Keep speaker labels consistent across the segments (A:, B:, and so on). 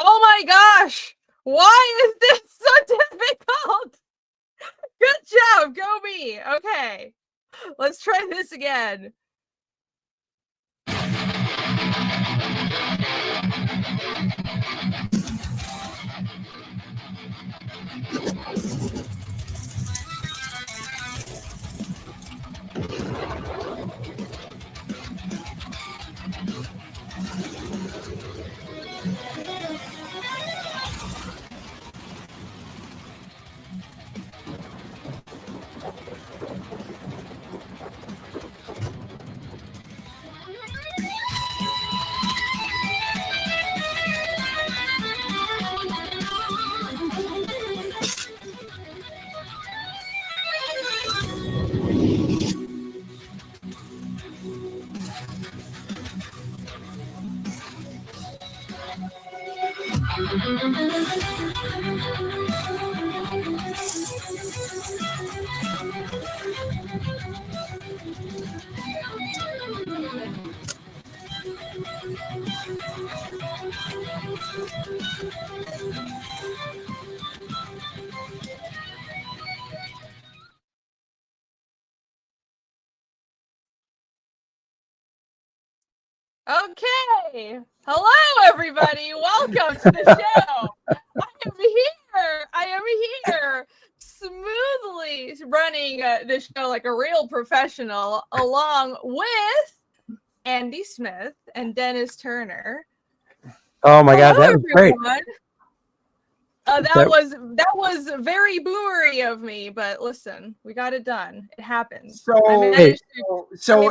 A: Oh my gosh! Why is this so difficult? Good job, go me. Okay, let's try this again. Okay. Hello, everybody. Welcome to the show. I am here smoothly running the show like a real professional, along with Andy Smith and Dennis Turner.
B: Oh my God, that was great.
A: That was very boomery of me, but listen, we got it done. It happened.
C: So it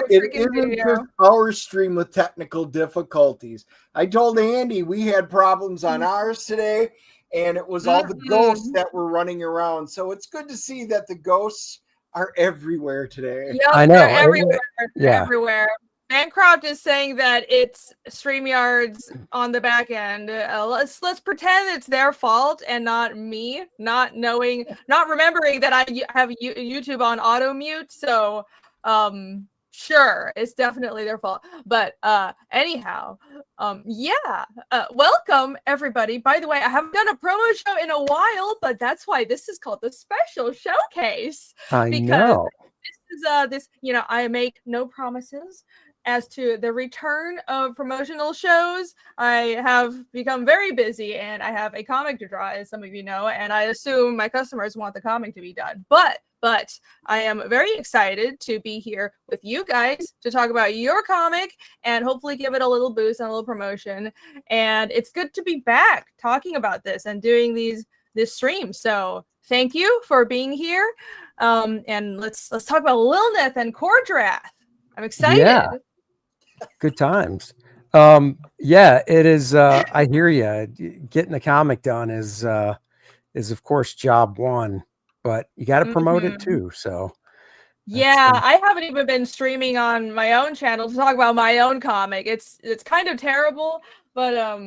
C: isn't just our stream with technical difficulties. I told Andy we had problems on ours today, and it was all the ghosts that were running around. So it's good to see that the ghosts are everywhere today.
A: Yep, I know. They're everywhere. They're everywhere. Bancroft is saying that it's StreamYard's on the back end. Let's pretend it's their fault and not me, not remembering that I have YouTube on auto mute. So, sure, it's definitely their fault. But anyhow, welcome everybody. By the way, I haven't done a promo show in a while, but that's why this is called the special showcase.
B: I know.
A: This is I make no promises as to the return of promotional shows. I have become very busy and I have a comic to draw, as some of you know, and I assume my customers want the comic to be done. But I am very excited to be here with you guys to talk about your comic and hopefully give it a little boost and a little promotion. And it's good to be back talking about this and doing this stream. So thank you for being here. And let's talk about LILINETH and KOR-DRATH. I'm excited.
B: Yeah. Good times. It is. I hear you. Getting the comic done is of course job one, but you got to promote it too. So
A: I haven't even been streaming on my own channel to talk about my own comic. It's kind of terrible, but I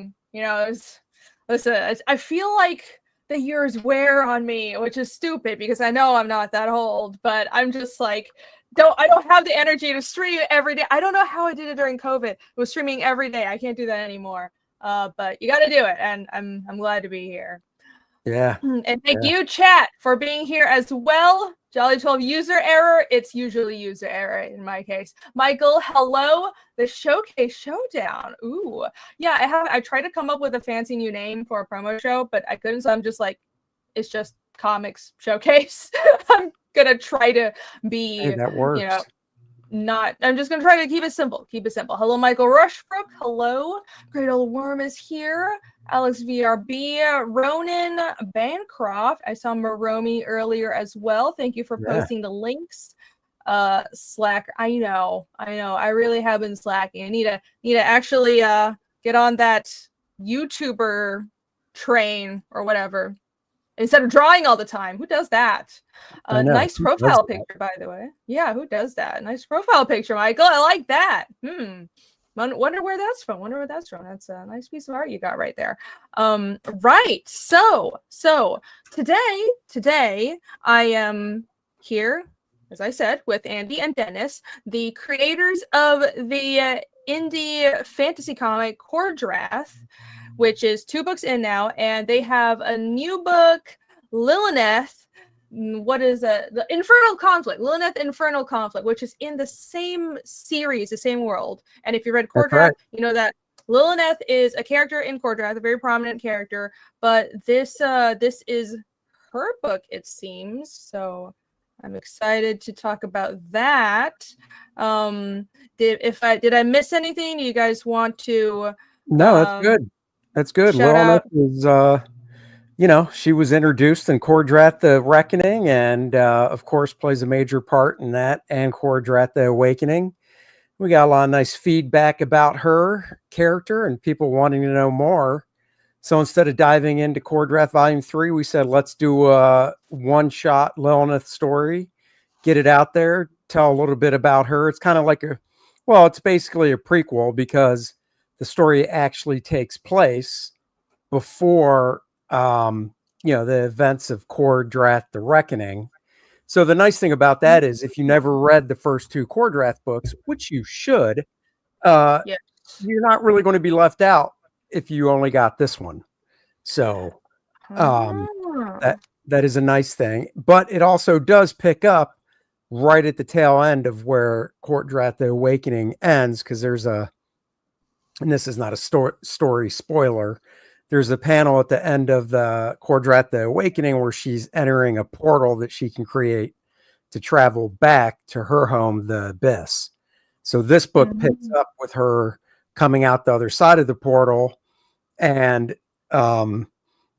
A: feel like the years wear on me, which is stupid because I know I'm not that old, but I'm just like, I don't have the energy to stream every day. I don't know how I did it during COVID. I was streaming every day. I can't do that anymore. But you got to do it, and I'm glad to be here.
B: Yeah.
A: And thank you, chat, for being here as well. Jolly 12 user error. It's usually user error in my case. Michael, hello. The Showcase Showdown. Ooh, yeah. I tried to come up with a fancy new name for a promo show, but I couldn't. So I'm just like, it's just Comics Showcase. I'm gonna try to be,
B: that works.
A: I'm just gonna try to keep it simple. Hello, Michael Rushbrook. Hello, Great Old Worm is here. Alex VRB, Ronan Bancroft. I saw Maromi earlier as well. Thank you for posting the links. Slack. I know. I really have been slacking. I need to actually get on that YouTuber train or whatever. Instead of drawing all the time. Who does that? Nice profile picture, by the way. Yeah, who does that? Nice profile picture, Michael. I like that. Wonder where that's from. That's a nice piece of art you got right there. Right. So today I am here, as I said, with Andy and Dennis, the creators of the indie fantasy comic KOR-DRATH, which is 2 books in now, and they have a new book, LILINETH. What is it? The Infernal Conflict, LILINETH Infernal Conflict, which is in the same series, the same world. And if you read KOR-DRATH,
B: right.
A: you know that LILINETH is a character in KOR-DRATH, a very prominent character, but this is her book, it seems. So I'm excited to talk about that. Did I miss anything? Do you guys want to
B: No, that's good. That's good.
A: shout
B: LILINETH
A: out?
B: is she was introduced in KOR-DRATH the Reckoning, and of course plays a major part in that, and KOR-DRATH the Awakening. We got a lot of nice feedback about her character and people wanting to know more. So instead of diving into KOR-DRATH Volume 3, we said, let's do a one-shot LILINETH story, get it out there, tell a little bit about her. It's kind of like it's basically a prequel because the story actually takes place before, the events of KOR-DRATH The Reckoning. So the nice thing about that is if you never read the first 2 KOR-DRATH books, which you should,
A: Yes.
B: you're not really going to be left out if you only got this one. So that is a nice thing. But it also does pick up right at the tail end of where KOR-DRATH The Awakening ends, because there's and this is not a story spoiler, there's a panel at the end of the KOR-DRATH The Awakening where she's entering a portal that she can create to travel back to her home, the Abyss. So this book picks up with her coming out the other side of the portal. And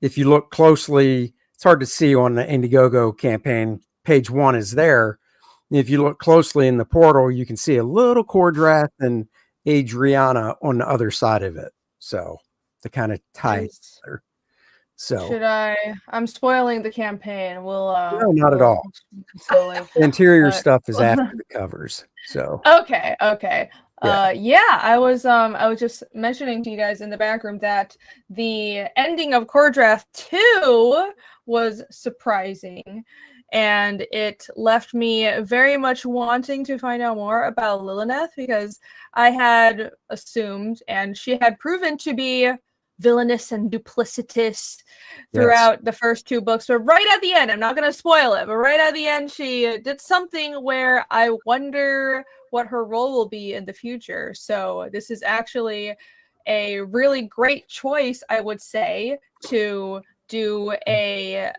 B: if you look closely, it's hard to see on the Indiegogo campaign. Page 1 is there. If you look closely in the portal, you can see a little KOR-DRATH and Adriana on the other side of it. So to kind of tie it together. So
A: I'm spoiling the campaign.
B: No, not at all.
A: Slowly.
B: The interior stuff is after the covers. So
A: Okay.
B: Yeah.
A: I was just mentioning to you guys in the back room that the ending of KOR-DRATH 2 was surprising, and it left me very much wanting to find out more about LILINETH, because I had assumed, and she had proven to be villainous and duplicitous throughout the first 2 books, but right at the end, I'm not going to spoil it, but right at the end she did something where I wonder what her role will be in the future. So this is actually a really great choice, I would say, to do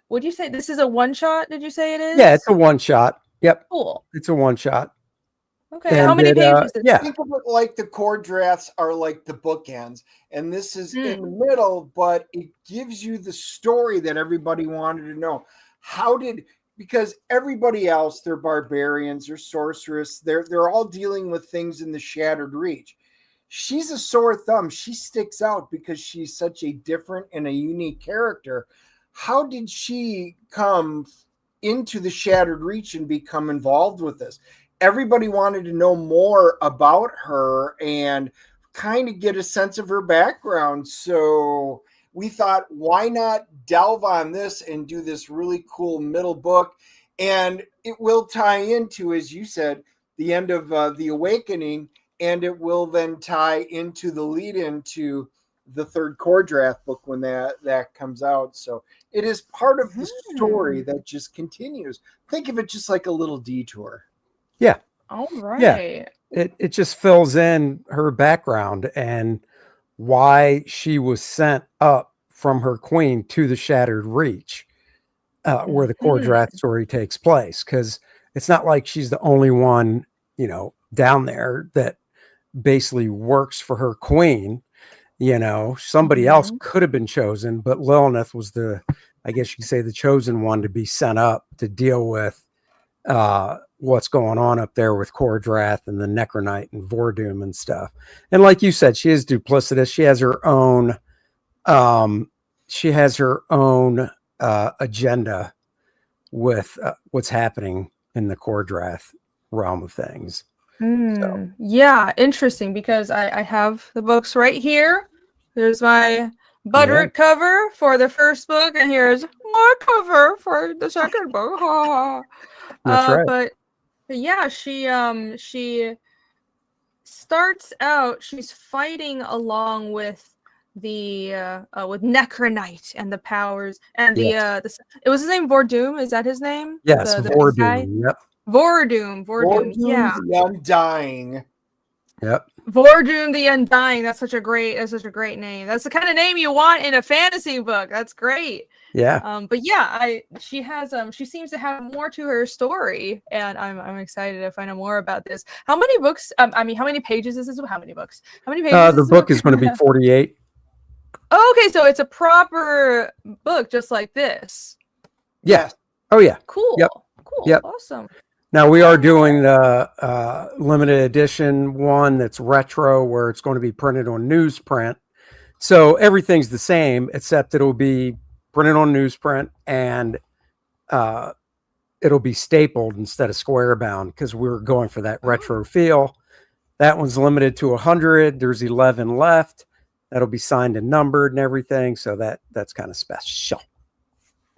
A: would you say this is a one-shot? Did you say it is?
B: Yeah, it's a one-shot. Yep.
A: Cool.
B: It's a one-shot.
A: Okay, how many pages is
B: yeah.
C: Think of it like the KOR-DRATHs are like the bookends, and this is in the middle, but it gives you the story that everybody wanted to know. Because everybody else, they're barbarians, they're sorcerers, they're all dealing with things in the Shattered Reach. She's a sore thumb. She sticks out because she's such a different and a unique character. How did she come into the Shattered Reach and become involved with this? Everybody wanted to know more about her and kind of get a sense of her background. So we thought, why not delve on this and do this really cool middle book? And it will tie into, as you said, the end of The Awakening, and it will then tie into the lead into the 3rd KOR-DRATH book when that comes out. So it is part of the story that just continues. Think of it just like a little detour.
B: Yeah.
A: All right.
B: Yeah. It just fills in her background and why she was sent up from her queen to the Shattered Reach, where the KOR-DRATH story takes place. Because it's not like she's the only one, down there that basically works for her queen. Somebody else could have been chosen, but LILINETH was I guess you could say, the chosen one to be sent up to deal with what's going on up there with KOR-DRATH and the Necronite and Vordoom and stuff. And like you said, she is duplicitous. She has her own agenda with what's happening in the KOR-DRATH realm of things. So.
A: Yeah, interesting, because I have the books right here. There's my Budrick cover for the first book, and here's my cover for the second book.
B: That's right.
A: But yeah, she starts out, she's fighting along with with Necronite and the powers and
B: Yes.
A: it was his name Vordoom. Is that his name?
B: Yes,
A: The big guy?
B: Vordoom. Yep.
A: Vordoom. Yeah.
C: The Undying.
B: Yep.
A: Vordoom the Undying. That's such a great name. That's the kind of name you want in a fantasy book. That's great.
B: Yeah.
A: But yeah, she seems to have more to her story, and I'm excited to find out more about this. How many books? How many pages is this? How many books? How many pages?
B: The book is going to be 48.
A: Oh, okay, so it's a proper book, just like this.
B: Yeah. Oh yeah.
A: Cool.
B: Yep.
A: Cool.
B: Yep.
A: Awesome.
B: Now we are doing the limited edition one that's retro, where it's going to be printed on newsprint. So everything's the same, except it'll be printed on newsprint and it'll be stapled instead of square bound, because we're going for that retro feel. That one's limited to 100. There's 11 left. That'll be signed and numbered and everything. So that's kind of special.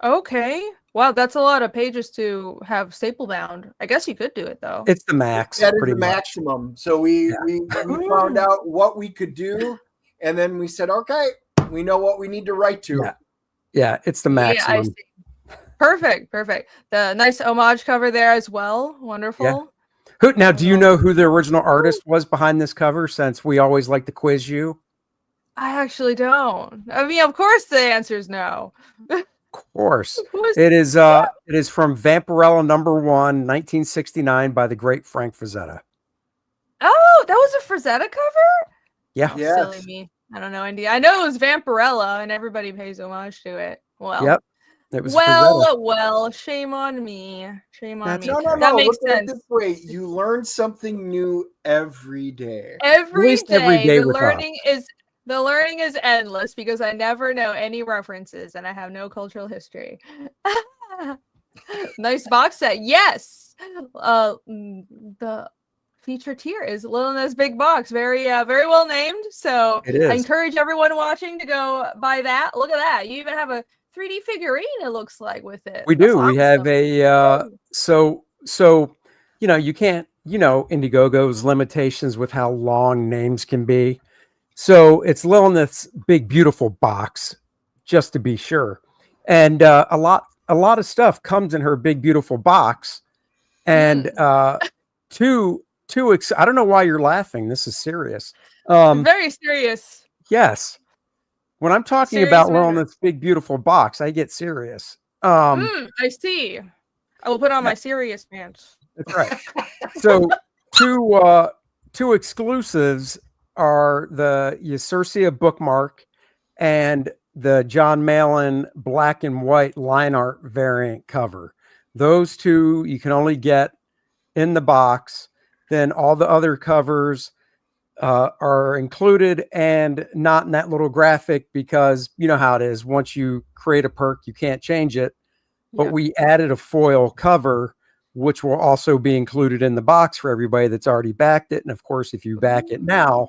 A: Okay. Wow, that's a lot of pages to have staple bound. I guess you could do it though.
B: It's the max.
C: That is the
B: much.
C: maximum. So we found out what we could do, and then we said, okay, we know what we need to write to.
B: Yeah, it's the maximum.
A: Yeah, I see. Perfect. The nice homage cover there as well. Wonderful.
B: Yeah. Now, do you know who the original artist was behind this cover, since we always like to quiz you?
A: I actually don't. I mean, of course the answer is no.
B: Of course. It is from Vampirella #1, 1969, by the great Frank Frazetta.
A: Oh, that was a Frazetta cover?
B: Yeah.
A: Oh, silly me. I don't know, India. I know it was Vampirella and everybody pays homage to it. Well.
B: Yep. It was
A: well, shame on me. Shame on me.
C: No.
A: That makes
C: Look at
A: sense.
C: it this way. You learn something new every day.
A: Every day the learning is endless, because I never know any references and I have no cultural history. Nice box set. Yes. The feature tier is LILINETH's big box. Very well named. So
B: it is.
A: I encourage everyone watching to go buy that. Look at that. You even have a 3D figurine, it looks like, with it.
B: We do.
A: That's
B: We have
A: awesome.
B: so you can't, Indiegogo's limitations with how long names can be. So it's LILINETH's big beautiful box, just to be sure. And a lot of stuff comes in her big beautiful box. And two I don't know why you're laughing. This is serious.
A: Very serious.
B: Yes. When I'm talking
A: Serious
B: about
A: matter.
B: LILINETH's big beautiful box, I get serious.
A: I see. I will put on my serious pants.
B: That's right. So two exclusives are the Usurcia bookmark and the John Malin black and white line art variant cover. Those two you can only get in the box. Then all the other covers are included and not in that little graphic, because you know how it is. Once you create a perk, you can't change it. But we added a foil cover, which will also be included in the box for everybody that's already backed it. And of course, if you back it now,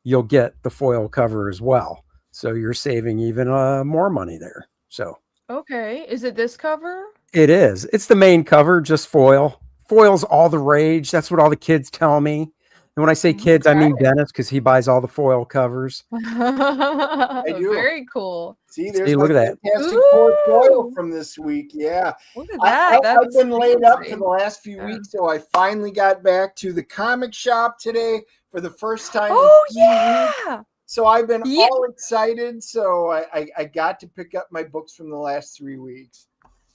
B: you'll get the foil cover as well. So you're saving even more money there. So
A: Okay. Is it this cover?
B: it is. It's the main cover, just foil. Foil's all the rage. That's what all the kids tell me. And when I say kids, I mean Dennis, because he buys all the foil covers.
C: I do.
A: Very cool.
C: See, there's
B: look at that.
C: Fantastic foil from this week. Yeah.
A: Look at that.
C: I've been laid up
A: fancy.
C: for the last few weeks, so I finally got back to the comic shop today for the first time.
A: Oh, yeah.
C: So I've been all excited. So I got to pick up my books from the last 3 weeks.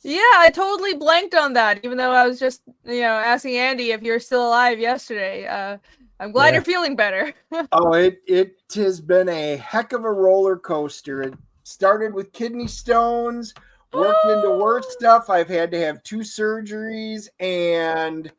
A: Yeah, I totally blanked on that, even though I was just, asking Andy if you're still alive yesterday. I'm glad you're feeling better.
C: Oh, it has been a heck of a roller coaster. It started with kidney stones, worked into worse stuff. I've had to have 2 surgeries, and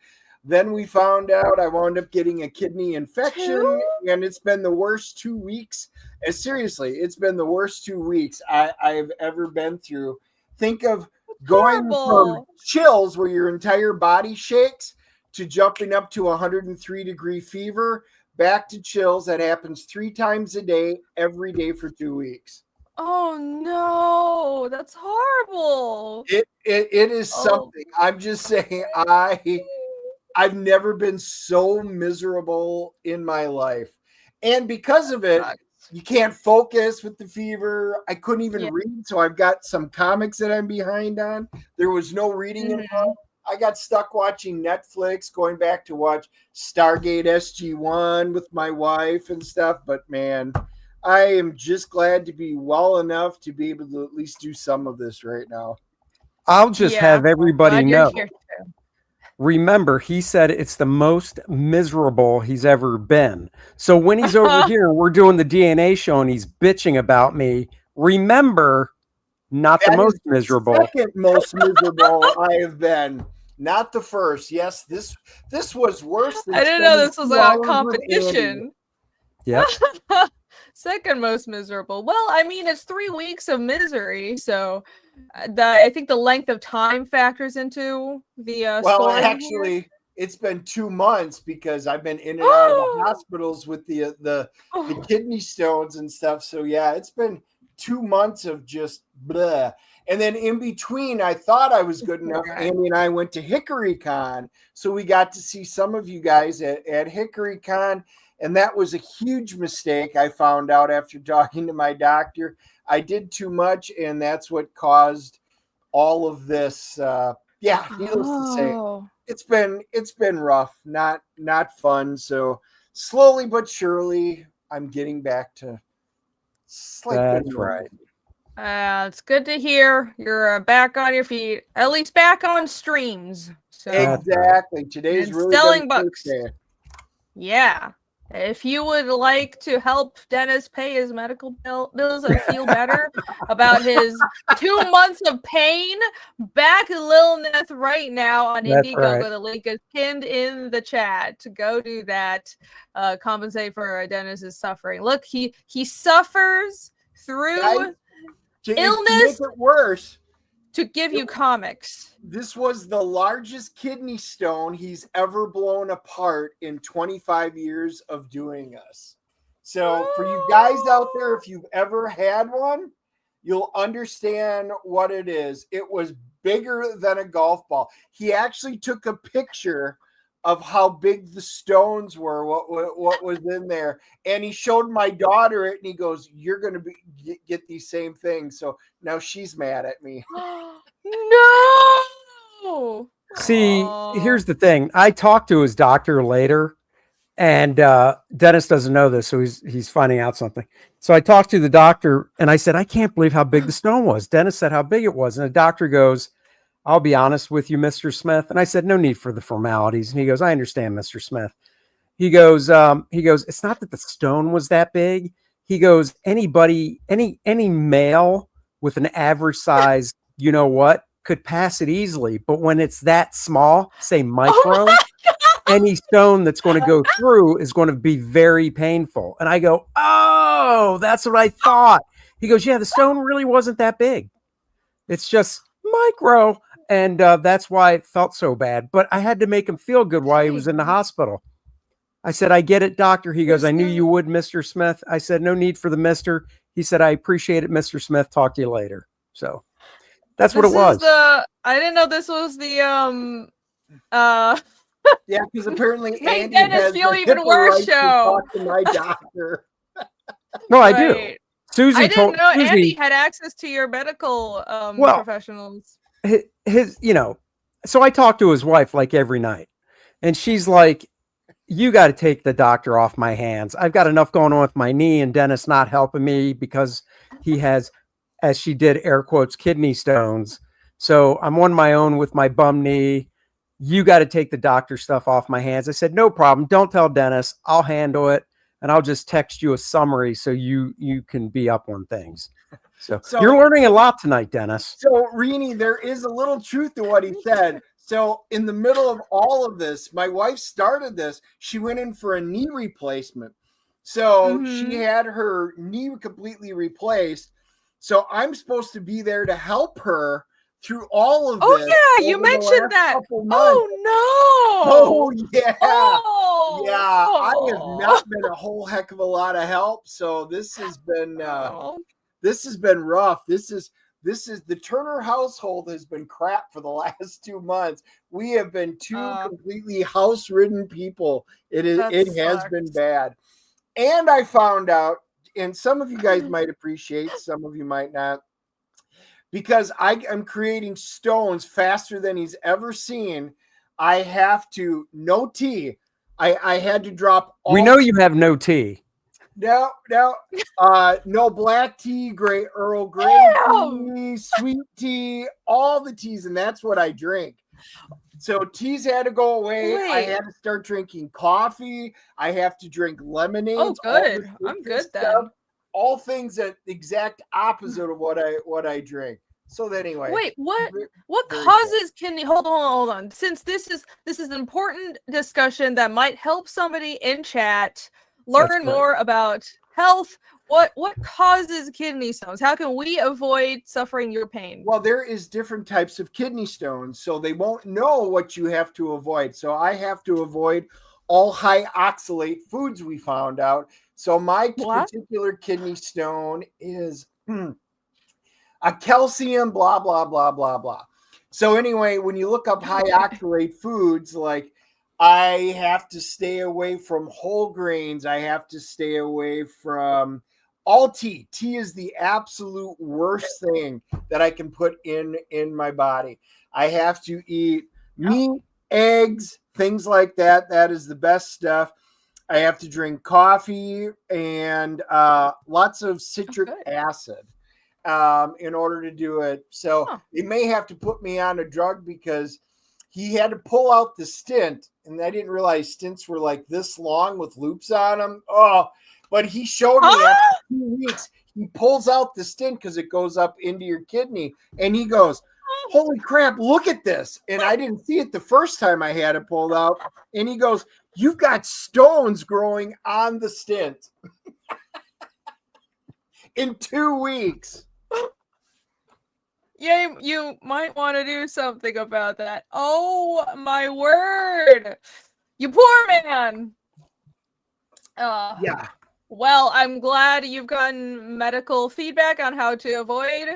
C: then we found out I wound up getting a kidney infection, and it's been the worst 2 weeks. Seriously, it's been the worst 2 weeks I've ever been through. Think of going from chills where your entire body shakes to jumping up to 103-degree fever, back to chills. That happens 3 times a day, every day for 2 weeks.
A: Oh no, that's horrible.
C: It is something. I'm just saying, I've never been so miserable in my life. And because of it, you can't focus with the fever. I couldn't even read, so I've got some comics that I'm behind on. There was no reading involved. I got stuck watching Netflix, going back to watch Stargate SG-1 with my wife and stuff. But man, I am just glad to be well enough to be able to at least do some of this right now.
B: I'll just have everybody know. Remember, he said it's the most miserable he's ever been. So when he's over here, we're doing the DNA show and he's bitching about me. Remember, not the most miserable.
C: Second most miserable I have been. Not the first. Yes, this was worse than
A: I didn't know this was a competition.
B: Yeah.
A: Second most miserable. Well, I mean, it's 3 weeks of misery, so I think the length of time factors into the story
C: actually
A: here.
C: It's been 2 months because I've been in and out of the hospitals with the kidney stones and stuff. So yeah, it's been 2 months of just blah. And then in between, I thought I was good enough. Andy and I went to HickoryCon. So we got to see some of you guys at HickoryCon. And that was a huge mistake. I found out after talking to my doctor. I did too much, and that's what caused all of this. Needless to say, it's been rough, not fun. So slowly but surely, I'm getting back to
B: That's right.
A: It's good to hear you're back on your feet, at least back on streams. So.
C: Exactly. Today's really
A: selling books.
C: Day.
A: Yeah. If you would like to help Dennis pay his medical bills and feel better about his 2 months of pain, back LILINETH right now on Indiegogo.
B: Right.
A: The link is pinned in the chat to go do that. Compensate for Dennis's suffering. Look, he suffers through illness
C: to make it worse.
A: To give you comics.
C: This was the largest kidney stone he's ever blown apart in 25 years of doing us. So for you guys out there, if you've ever had one, you'll understand what it is. It was bigger than a golf ball. He actually took a picture of how big the stones were, what was in there. And he showed my daughter it, and he goes, "You're going to get these same things." So now she's mad at me.
A: No!
B: See, here's the thing. I talked to his doctor later, and Dennis doesn't know this, so he's finding out something. So I talked to the doctor, and I said, "I can't believe how big the stone was." Dennis said how big it was, and the doctor goes, "I'll be honest with you, Mr. Smith." And I said, "No need for the formalities." And he goes, "I understand, Mr. Smith." He goes, "It's not that the stone was that big." He goes, any male with an average size, you know what, could pass it easily. But when it's that small, say micro, any stone that's going to go through is going to be very painful. And I go, "Oh, that's what I thought." He goes, "Yeah, the stone really wasn't that big. It's just micro." And that's why it felt so bad. But I had to make him feel good while he was in the hospital. I said, "I get it, doctor." He goes, "I knew you would, Mr. Smith." I said, "No need for the Mr." He said, "I appreciate it, Mr. Smith. Talk to you later." So that's what it was.
A: I didn't know this was the
C: Yeah, because apparently
A: make Dennis feel even worse show.
C: Talk to my doctor.
B: No, I do. Susie
A: I didn't know
B: Susie,
A: Andy had access to your medical professionals.
B: So I talk to his wife like every night, and she's like, "You got to take the doctor off my hands. I've got enough going on with my knee, and Dennis not helping me because he has," as she did, air quotes, "kidney stones. So I'm on my own with my bum knee. You got to take the doctor stuff off my hands." I said, "No problem. Don't tell Dennis. I'll handle it. And I'll just text you a summary so you can be up on things." So you're learning a lot tonight, Dennis.
C: So, Rini, there is a little truth to what he said. So in the middle of all of this, my wife started this. She went in for a knee replacement. So she had her knee completely replaced. So I'm supposed to be there to help her through all of this.
A: Oh, yeah, you mentioned that. Oh, no.
C: Oh, yeah. Oh. Yeah, I have not been a whole heck of a lot of help. So this has been rough. This is the Turner household has been crap for the last 2 months. We have been two completely house-ridden people. It has been bad. And I found out and some of you guys might appreciate, some of you might not, because I am creating stones faster than he's ever seen. I have to, no tea. I had to drop all.
B: We know you have no tea.
C: No, no black tea, Earl Grey tea, sweet tea, all the teas, and that's what I drink. So teas had to go away. I had to start drinking coffee. I have to drink lemonade.
A: Oh, good. I'm good then.
C: All things that exact opposite of what I drink. So anyway.
A: Wait, what causes kidney? Hold on. Since this is an important discussion that might help somebody in chat learn more about health. What causes kidney stones? How can we avoid suffering your pain?
C: Well, there is different types of kidney stones, so they won't know what you have to avoid. So I have to avoid all high oxalate foods, we found out. So my particular kidney stone is a calcium, blah, blah, blah, blah, blah. So anyway, when you look up high oxalate foods, like I have to stay away from whole grains. I have to stay away from all tea. Tea is the absolute worst thing that I can put in my body. I have to eat meat, eggs, things like that. That is the best stuff. I have to drink coffee and lots of citric acid in order to do it. So they may have to put me on a drug because he had to pull out the stent, and I didn't realize stents were like this long with loops on them. Oh, but he showed me after 2 weeks, he pulls out the stent because it goes up into your kidney, and he goes, holy crap, look at this. And I didn't see it the first time I had it pulled out. And he goes, you've got stones growing on the stent in 2 weeks.
A: Yeah, you might want to do something about that. Oh my word. You poor man.
C: Yeah.
A: Well, I'm glad you've gotten medical feedback on how to avoid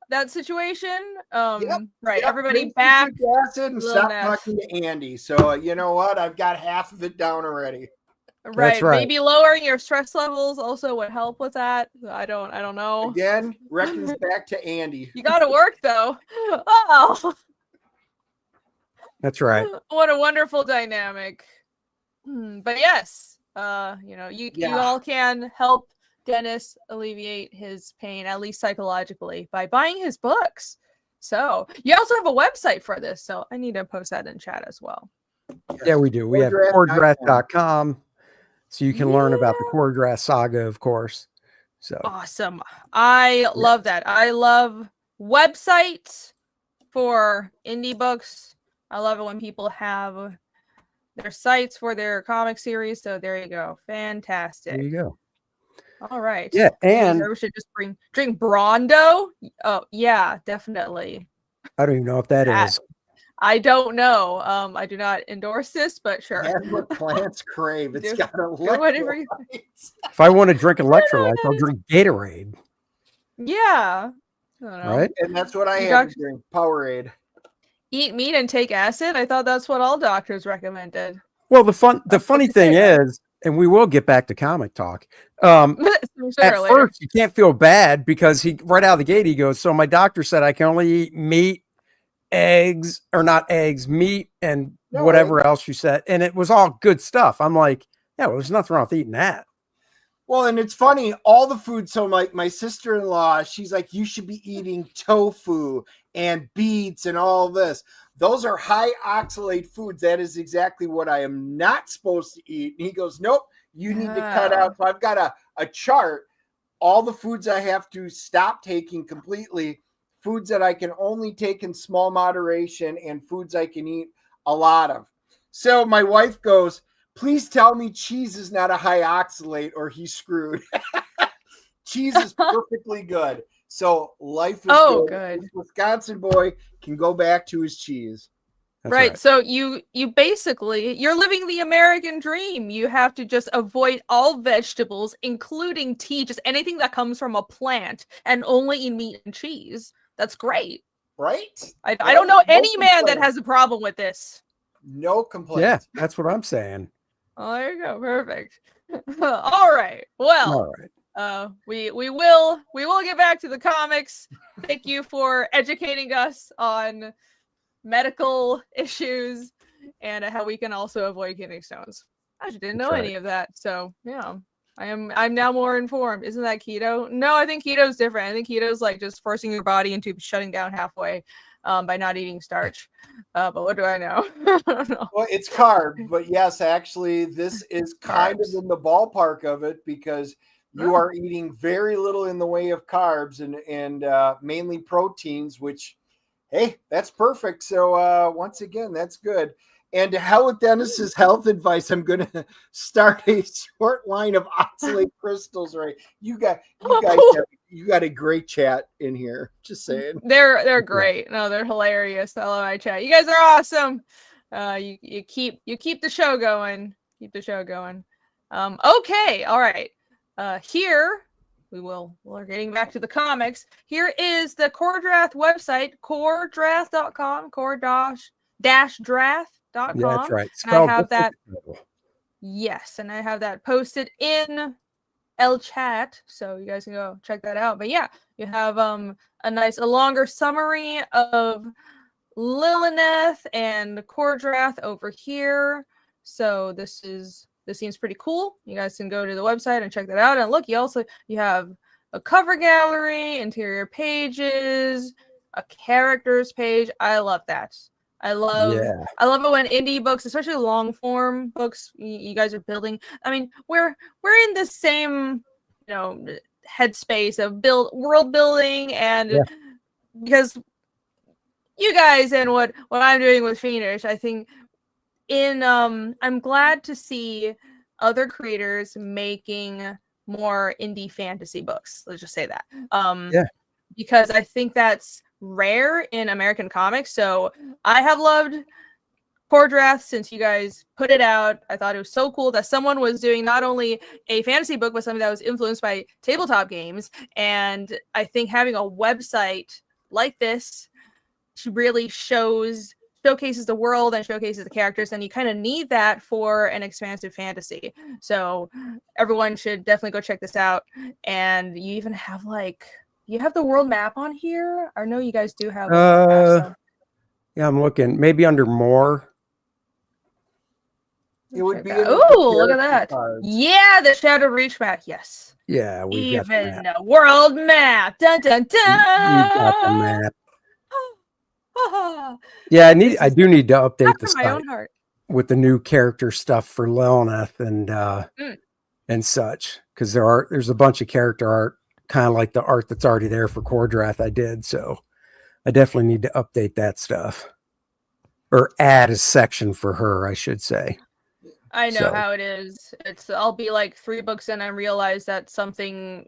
A: that situation. Everybody back.
C: Acid and stop talking to Andy. So you know what? I've got half of it down already.
A: Right. Maybe lowering your stress levels also would help with that. I don't know.
C: Again, reckons back to Andy.
A: You got to work though. Oh.
B: That's right.
A: What a wonderful dynamic. But yes, you all can help Dennis alleviate his pain, at least psychologically, by buying his books. So you also have a website for this, so I need to post that in chat as well.
B: Yeah, we do. We have KOR-DRATH.com, so you can learn about the KOR-DRATH saga, of course. So
A: awesome. I love that. I love websites for indie books. I love it when people have their sites for their comic series. So there you go. Fantastic.
B: There you go.
A: All right.
B: Yeah, and
A: we should just drink Brondo. Oh yeah, definitely.
B: I don't even know what that is.
A: I don't know. I do not endorse this, but sure.
C: That's what plants crave. It's got
A: electrolytes.
B: If I want to drink electrolytes, I'll drink Gatorade.
A: Yeah.
B: Right?
C: And that's what I have to drink. Powerade.
A: Eat meat and take acid? I thought that's what all doctors recommended.
B: Well, the funny thing is, and we will get back to comic talk. At first, you can't feel bad because he right out of the gate, he goes, so my doctor said I can only eat meat, eggs, or not eggs, meat, and whatever else you said. And it was all good stuff. I'm like, yeah, well, there's nothing wrong with eating that.
C: Well, and it's funny, all the food. So my sister-in-law, she's like, you should be eating tofu and beets and all this. Those are high oxalate foods. That is exactly what I am not supposed to eat. And he goes, nope, you need to cut out. So I've got a chart, all the foods I have to stop taking completely, foods that I can only take in small moderation, and foods I can eat a lot of. So my wife goes, please tell me cheese is not a high oxalate or he's screwed. Cheese is perfectly good. So life is good. This Wisconsin boy can go back to his cheese.
A: That's right. So you basically, you're living the American dream. You have to just avoid all vegetables, including tea, just anything that comes from a plant, and only eat meat and cheese. That's great.
C: Right?
A: I don't know any man that has a problem with this.
C: No complaint.
B: Yeah, that's what I'm saying.
A: Oh, there you go. Perfect. All right. Well, We will get back to the comics. Thank you for educating us on medical issues and how we can also avoid kidney stones. I actually didn't know any of that. So yeah, I'm now more informed. Isn't that keto? No, I think keto's different. I think keto's like just forcing your body into shutting down halfway by not eating starch. But what do I know? I don't know.
C: Well, it's carb, but yes, actually, this is kind of in the ballpark of it because you are eating very little in the way of carbs and mainly proteins, which, hey, that's perfect. So once again, that's good. And to hell with Dennis's health advice, I'm going to start a short line of oxalate crystals. Right? You got a great chat in here. Just saying.
A: They're great. No, they're hilarious. I love my chat. You guys are awesome. You keep the show going. Keep the show going. Okay. All right. Here we're getting back to the comics. Here is the KOR-DRATH website, KOR-DRATH.com, KOR-DRATH.com.
B: Yeah, that's right.
A: And I have that. Yes, and I have that posted in L chat, so you guys can go check that out. But yeah, you have a longer summary of LILINETH and KOR-DRATH over here. So this seems pretty cool. You guys can go to the website and check that out. And look, you have a cover gallery, interior pages, a characters page. I love that. I love it when indie books, especially long form books, you guys are building. I mean, we're in the same, headspace of world building, and because you guys and what I'm doing with Fiendish, I think I'm glad to see other creators making more indie fantasy books. Let's just say that. Because I think that's rare in American comics. So I have loved KOR-DRATH since you guys put it out. I thought it was so cool that someone was doing not only a fantasy book, but something that was influenced by tabletop games. And I think having a website like this really showcases the world and showcases the characters, and you kind of need that for an expansive fantasy. So everyone should definitely go check this out. And you even have you have the world map on here? I know you guys do have.
B: Yeah, I'm looking. Maybe under more.
C: It would be.
A: Oh, look at that! Cards. Yeah, the Shadow Reach map. Yes.
B: Yeah, we
A: even the world map. Dun dun dun.
B: We got the map. Yeah, I do need to update the site with the new character stuff for LILINETH and such, because there's a bunch of character art, kind of like the art that's already there for KOR-DRATH I did. So I definitely need to update that stuff, or add a section for her, I should say.
A: I know how it is. I'll be like 3 books in and realize that something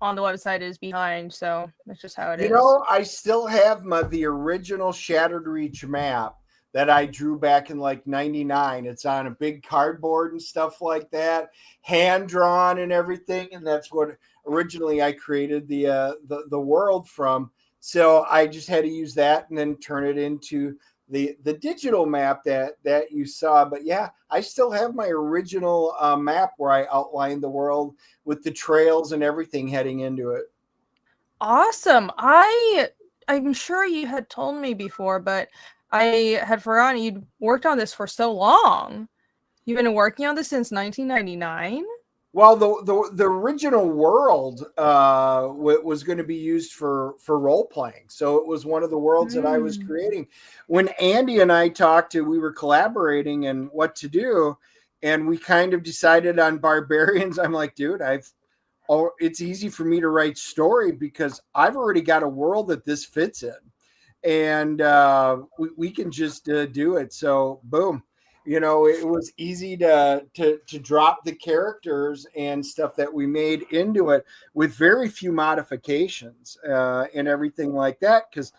A: on the website is behind. So that's just how it is.
C: I still have the original Shattered Reach map that I drew back in like '99. It's on a big cardboard and stuff like that, hand drawn and everything. And that's what originally I created the world from. So I just had to use that and then turn it into the digital map that you saw. But yeah, I still have my original map where I outlined the world with the trails and everything heading into it.
A: Awesome. I'm sure you had told me before, but I had forgotten you'd worked on this for so long. You've been working on this since 1999?
C: Well, the original world was going to be used for role playing, so it was one of the worlds that I was creating. When Andy and I we were collaborating and what to do, and we kind of decided on barbarians. I'm like, dude, it's easy for me to write story because I've already got a world that this fits in, and we can just do it. So boom. It was easy to drop the characters and stuff that we made into it with very few modifications and everything like that, because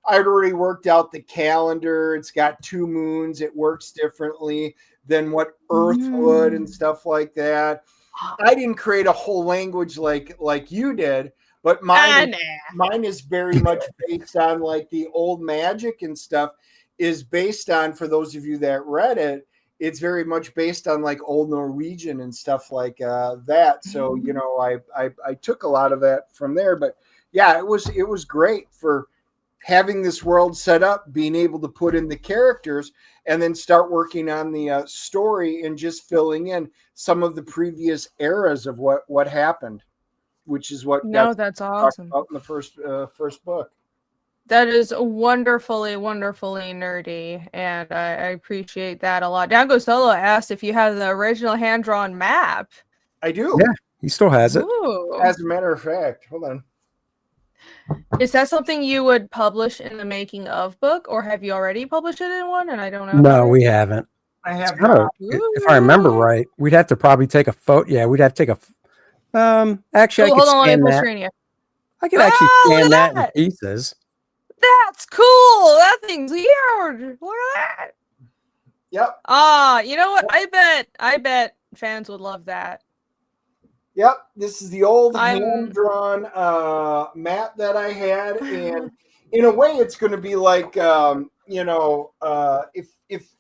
C: I'd already worked out the calendar. It's got 2 moons. It works differently than what Earth would and stuff like that. I didn't create a whole language like you did, but mine is very much based on like the old magic and stuff. Is based on, for those of you that read it, it's very much based on like old Norwegian and stuff like that. So, you know, I took a lot of that from there. But yeah, it was great for having this world set up, being able to put in the characters, and then start working on the story and just filling in some of the previous eras of what happened, which is what
A: that's awesome.
C: talked about in the first book.
A: That is wonderfully nerdy, and I appreciate that a lot. Dango Solo asked if you have the original hand-drawn map.
C: I do.
B: Yeah, he still has it.
A: Ooh.
C: As a matter of fact, hold on.
A: Is that something you would publish in the making of book, or have you already published it in one? And I don't know.
B: No, we haven't.
C: I have
B: not. If I remember right, we'd have to probably take a photo. Yeah, we'd have to take a. Actually, I could scan that. I could actually scan that in pieces.
A: That's cool. That thing's weird. Look at that.
C: Yep.
A: You know what? I bet fans would love that.
C: Yep, this is the old hand-drawn map that I had, and in a way, it's going to be like, you know, if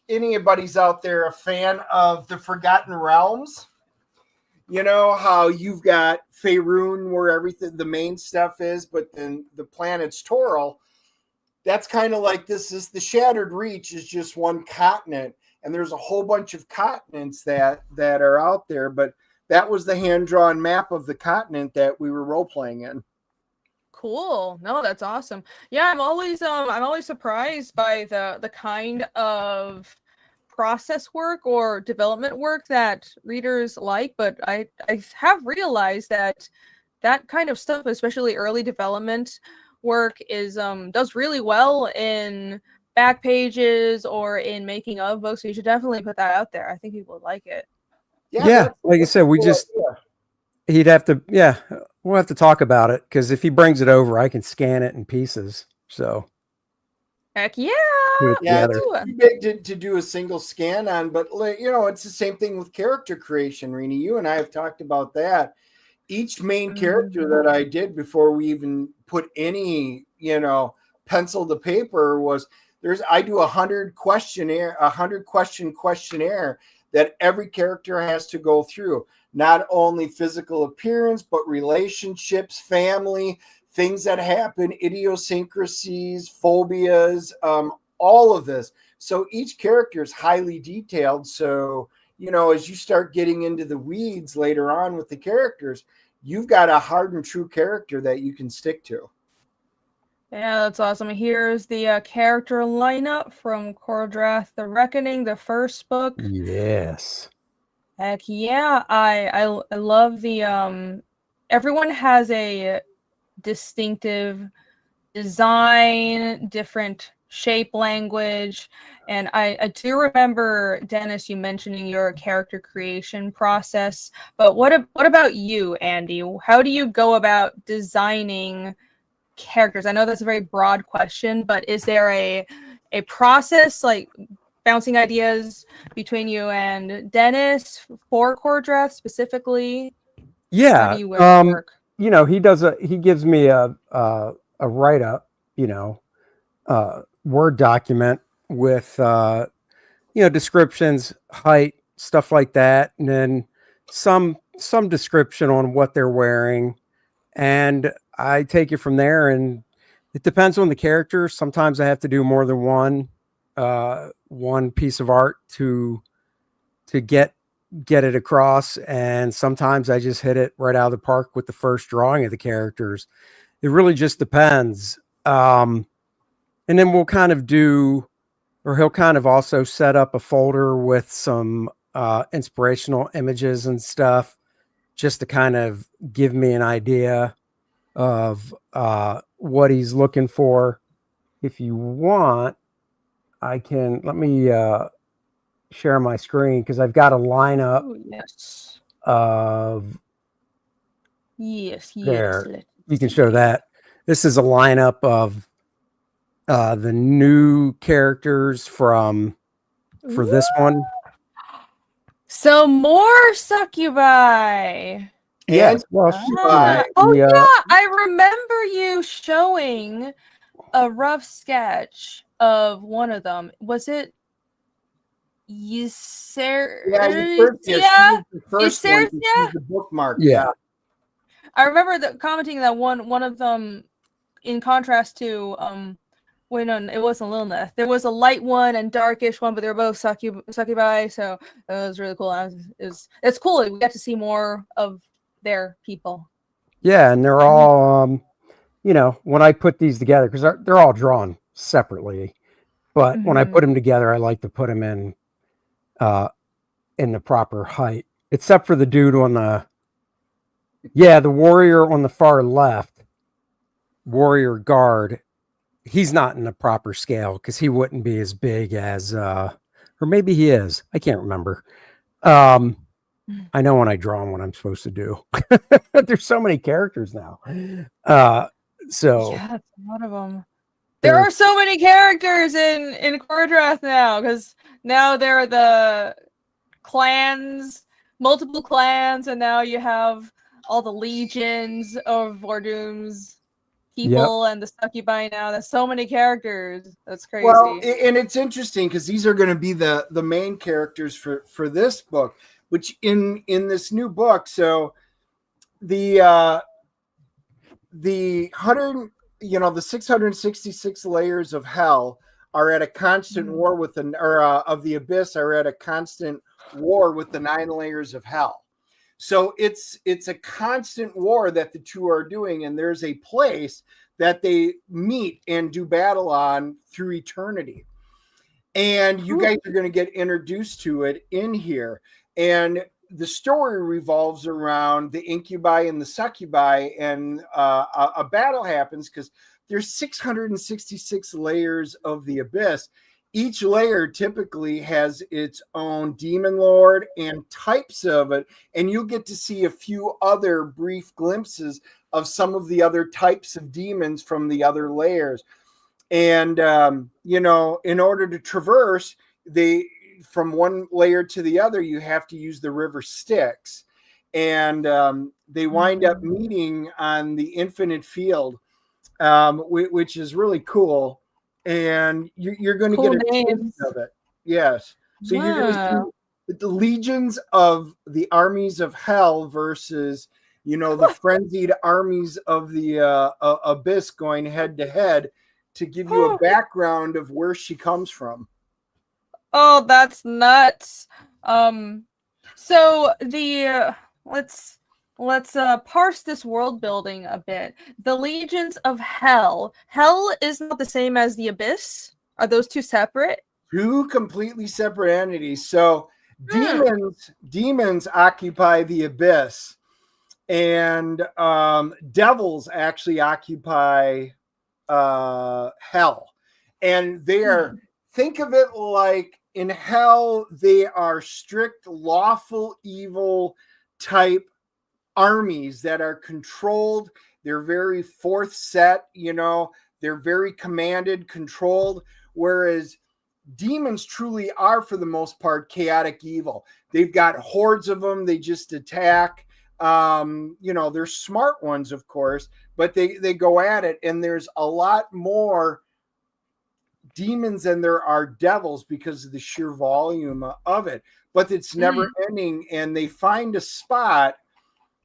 C: anybody's out there a fan of the Forgotten Realms, you know how you've got Faerun where everything, the main stuff is, but then the planet's Toril. That's kind of like this is the Shattered Reach is just one continent, and there's a whole bunch of continents that are out there, but that was the hand-drawn map of the continent that we were role-playing in.
A: Cool. No, that's awesome. Yeah, I'm always surprised by the kind of process work or development work that readers like, but I have realized that kind of stuff, especially early development work, is does really well in back pages or in making of books. So you should definitely put that out there. I think people would like it.
B: Yeah, like I said, we just he'd have to. Yeah, we'll have to talk about it because if he brings it over, I can scan it in pieces. So
A: heck yeah,
C: it's big to do a single scan on, but you know, it's the same thing with character creation. Rini, you and I have talked about that. Each main character that I did before we even put any, you know, pencil to paper was I do 100 question questionnaire that every character has to go through, not only physical appearance, but relationships, family, things that happen, idiosyncrasies, phobias, all of this. So each character is highly detailed. So, you know, as you start getting into the weeds later on with the characters, you've got a hard and true character that you can stick to.
A: Yeah, that's awesome. Here's the character lineup from KOR-DRATH, The Reckoning, the first book.
B: Yes.
A: Heck yeah. I love the everyone has a distinctive design, different shape language, and I do remember, Dennis, you mentioning your character creation process, but what about you, Andy? How do you go about designing characters? I know that's a very broad question, but is there a process, like bouncing ideas between you and Dennis for KOR-DRATH specifically?
B: Yeah.
A: How do you work?
B: You know, he gives me a write up, you know, Word document with you know, descriptions, height, stuff like that, and then some description on what they're wearing, and I take it from there. And it depends on the character. Sometimes I have to do more than one piece of art to get it across, and sometimes I just hit it right out of the park with the first drawing of the characters. It really just depends. And then we'll kind of he'll kind of also set up a folder with some inspirational images and stuff, just to kind of give me an idea of what he's looking for. If you want, I can, let me share my screen because I've got a lineup of there. You can show that. This is a lineup of the new characters for this one.
A: So more succubi.
C: Yes.
B: Well,
A: I remember you showing a rough sketch of one of them. Was it Eucertia.
C: She was the first one. She's
A: Eucertia?
C: the bookmark.
B: Yeah.
A: I remember commenting that one of them, in contrast to wait, no, it wasn't Lilith. There was a light one and darkish one, but they were both succubi, so it was really cool. It's cool. We got to see more of their people.
B: Yeah, and they're all you know, when I put these together, because they're all drawn separately, but when I put them together, I like to put them in the proper height, except for the dude on the warrior on the far left, warrior guard. He's not in the proper scale because he wouldn't be as big as or maybe he is. I can't remember. I know when I draw them what I'm supposed to do. There's so many characters now. So
A: yeah, that's a lot of them. There are so many characters in KOR-DRATH now, because now there are the clans, multiple clans, and now you have all the legions of Vordoom's people and the succubi now. There's so many characters. That's crazy.
C: Well, and it's interesting because these are going to be the main characters for this book, which in this new book. So the the 666 layers of hell are at a constant war with of the abyss are at a constant war with the 9 layers of hell. So it's a constant war that the two are doing, and there's a place that they meet and do battle on through eternity. And you guys are going to get introduced to it in here. And the story revolves around the incubi and the succubi, and a battle happens because there's 666 layers of the abyss. Each layer typically has its own demon lord and types of it, and you'll get to see a few other brief glimpses of some of the other types of demons from the other layers. And in order to traverse from one layer to the other, you have to use the river Styx, and they wind up meeting on the infinite field, which is really cool. And you're going to get a taste of it. Yes. So you're going to see the legions of the armies of hell versus, the frenzied armies of the abyss going head to head to give you a background of where she comes from.
A: Oh, that's nuts. So let's parse this world building a bit. The legions of hell. Hell is not the same as the abyss. Are those two separate?
C: Two completely separate entities. So demons occupy the abyss, and devils actually occupy hell. And they are, think of it like in hell, they are strict, lawful, evil type armies that are controlled. They're very fourth set, they're very commanded, controlled, whereas demons truly are, for the most part, chaotic evil. They've got hordes of them. They just attack. They're smart ones, of course, but they go at it, and there's a lot more demons than there are devils because of the sheer volume of it, but it's never ending, and they find a spot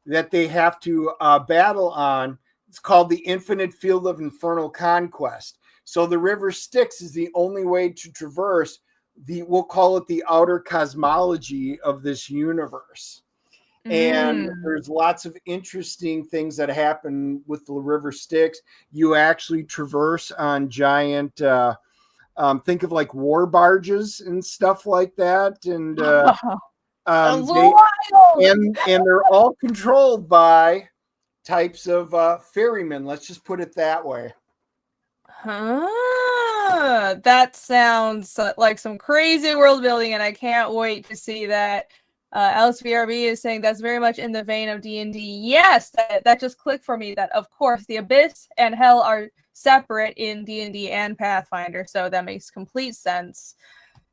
C: that they have to battle on. It's called the infinite field of infernal conquest. So the river Styx is the only way to traverse we'll call it the outer cosmology of this universe. And there's lots of interesting things that happen with the river Styx. You actually traverse on giant, think of like war barges and stuff like that. And they're all controlled by types of ferrymen. Let's just put it that way.
A: That sounds like some crazy world building, and I can't wait to see that. Alice VRB is saying that's very much in the vein of D&D. Yes, that just clicked for me. That of course the abyss and hell are separate in D&D and Pathfinder, so that makes complete sense.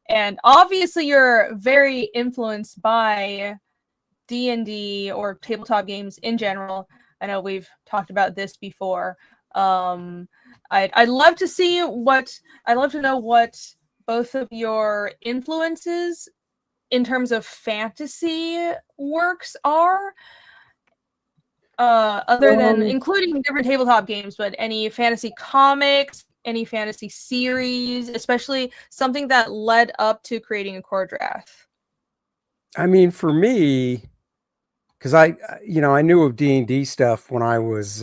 A: And obviously, you're very influenced by D&D or tabletop games in general. I know we've talked about this before. I'd love to know what both of your influences in terms of fantasy works are? Other than including different tabletop games, but any fantasy comics, any fantasy series, especially something that led up to creating a KOR-DRATH?
B: I mean, for me, because I knew of D&D stuff when I was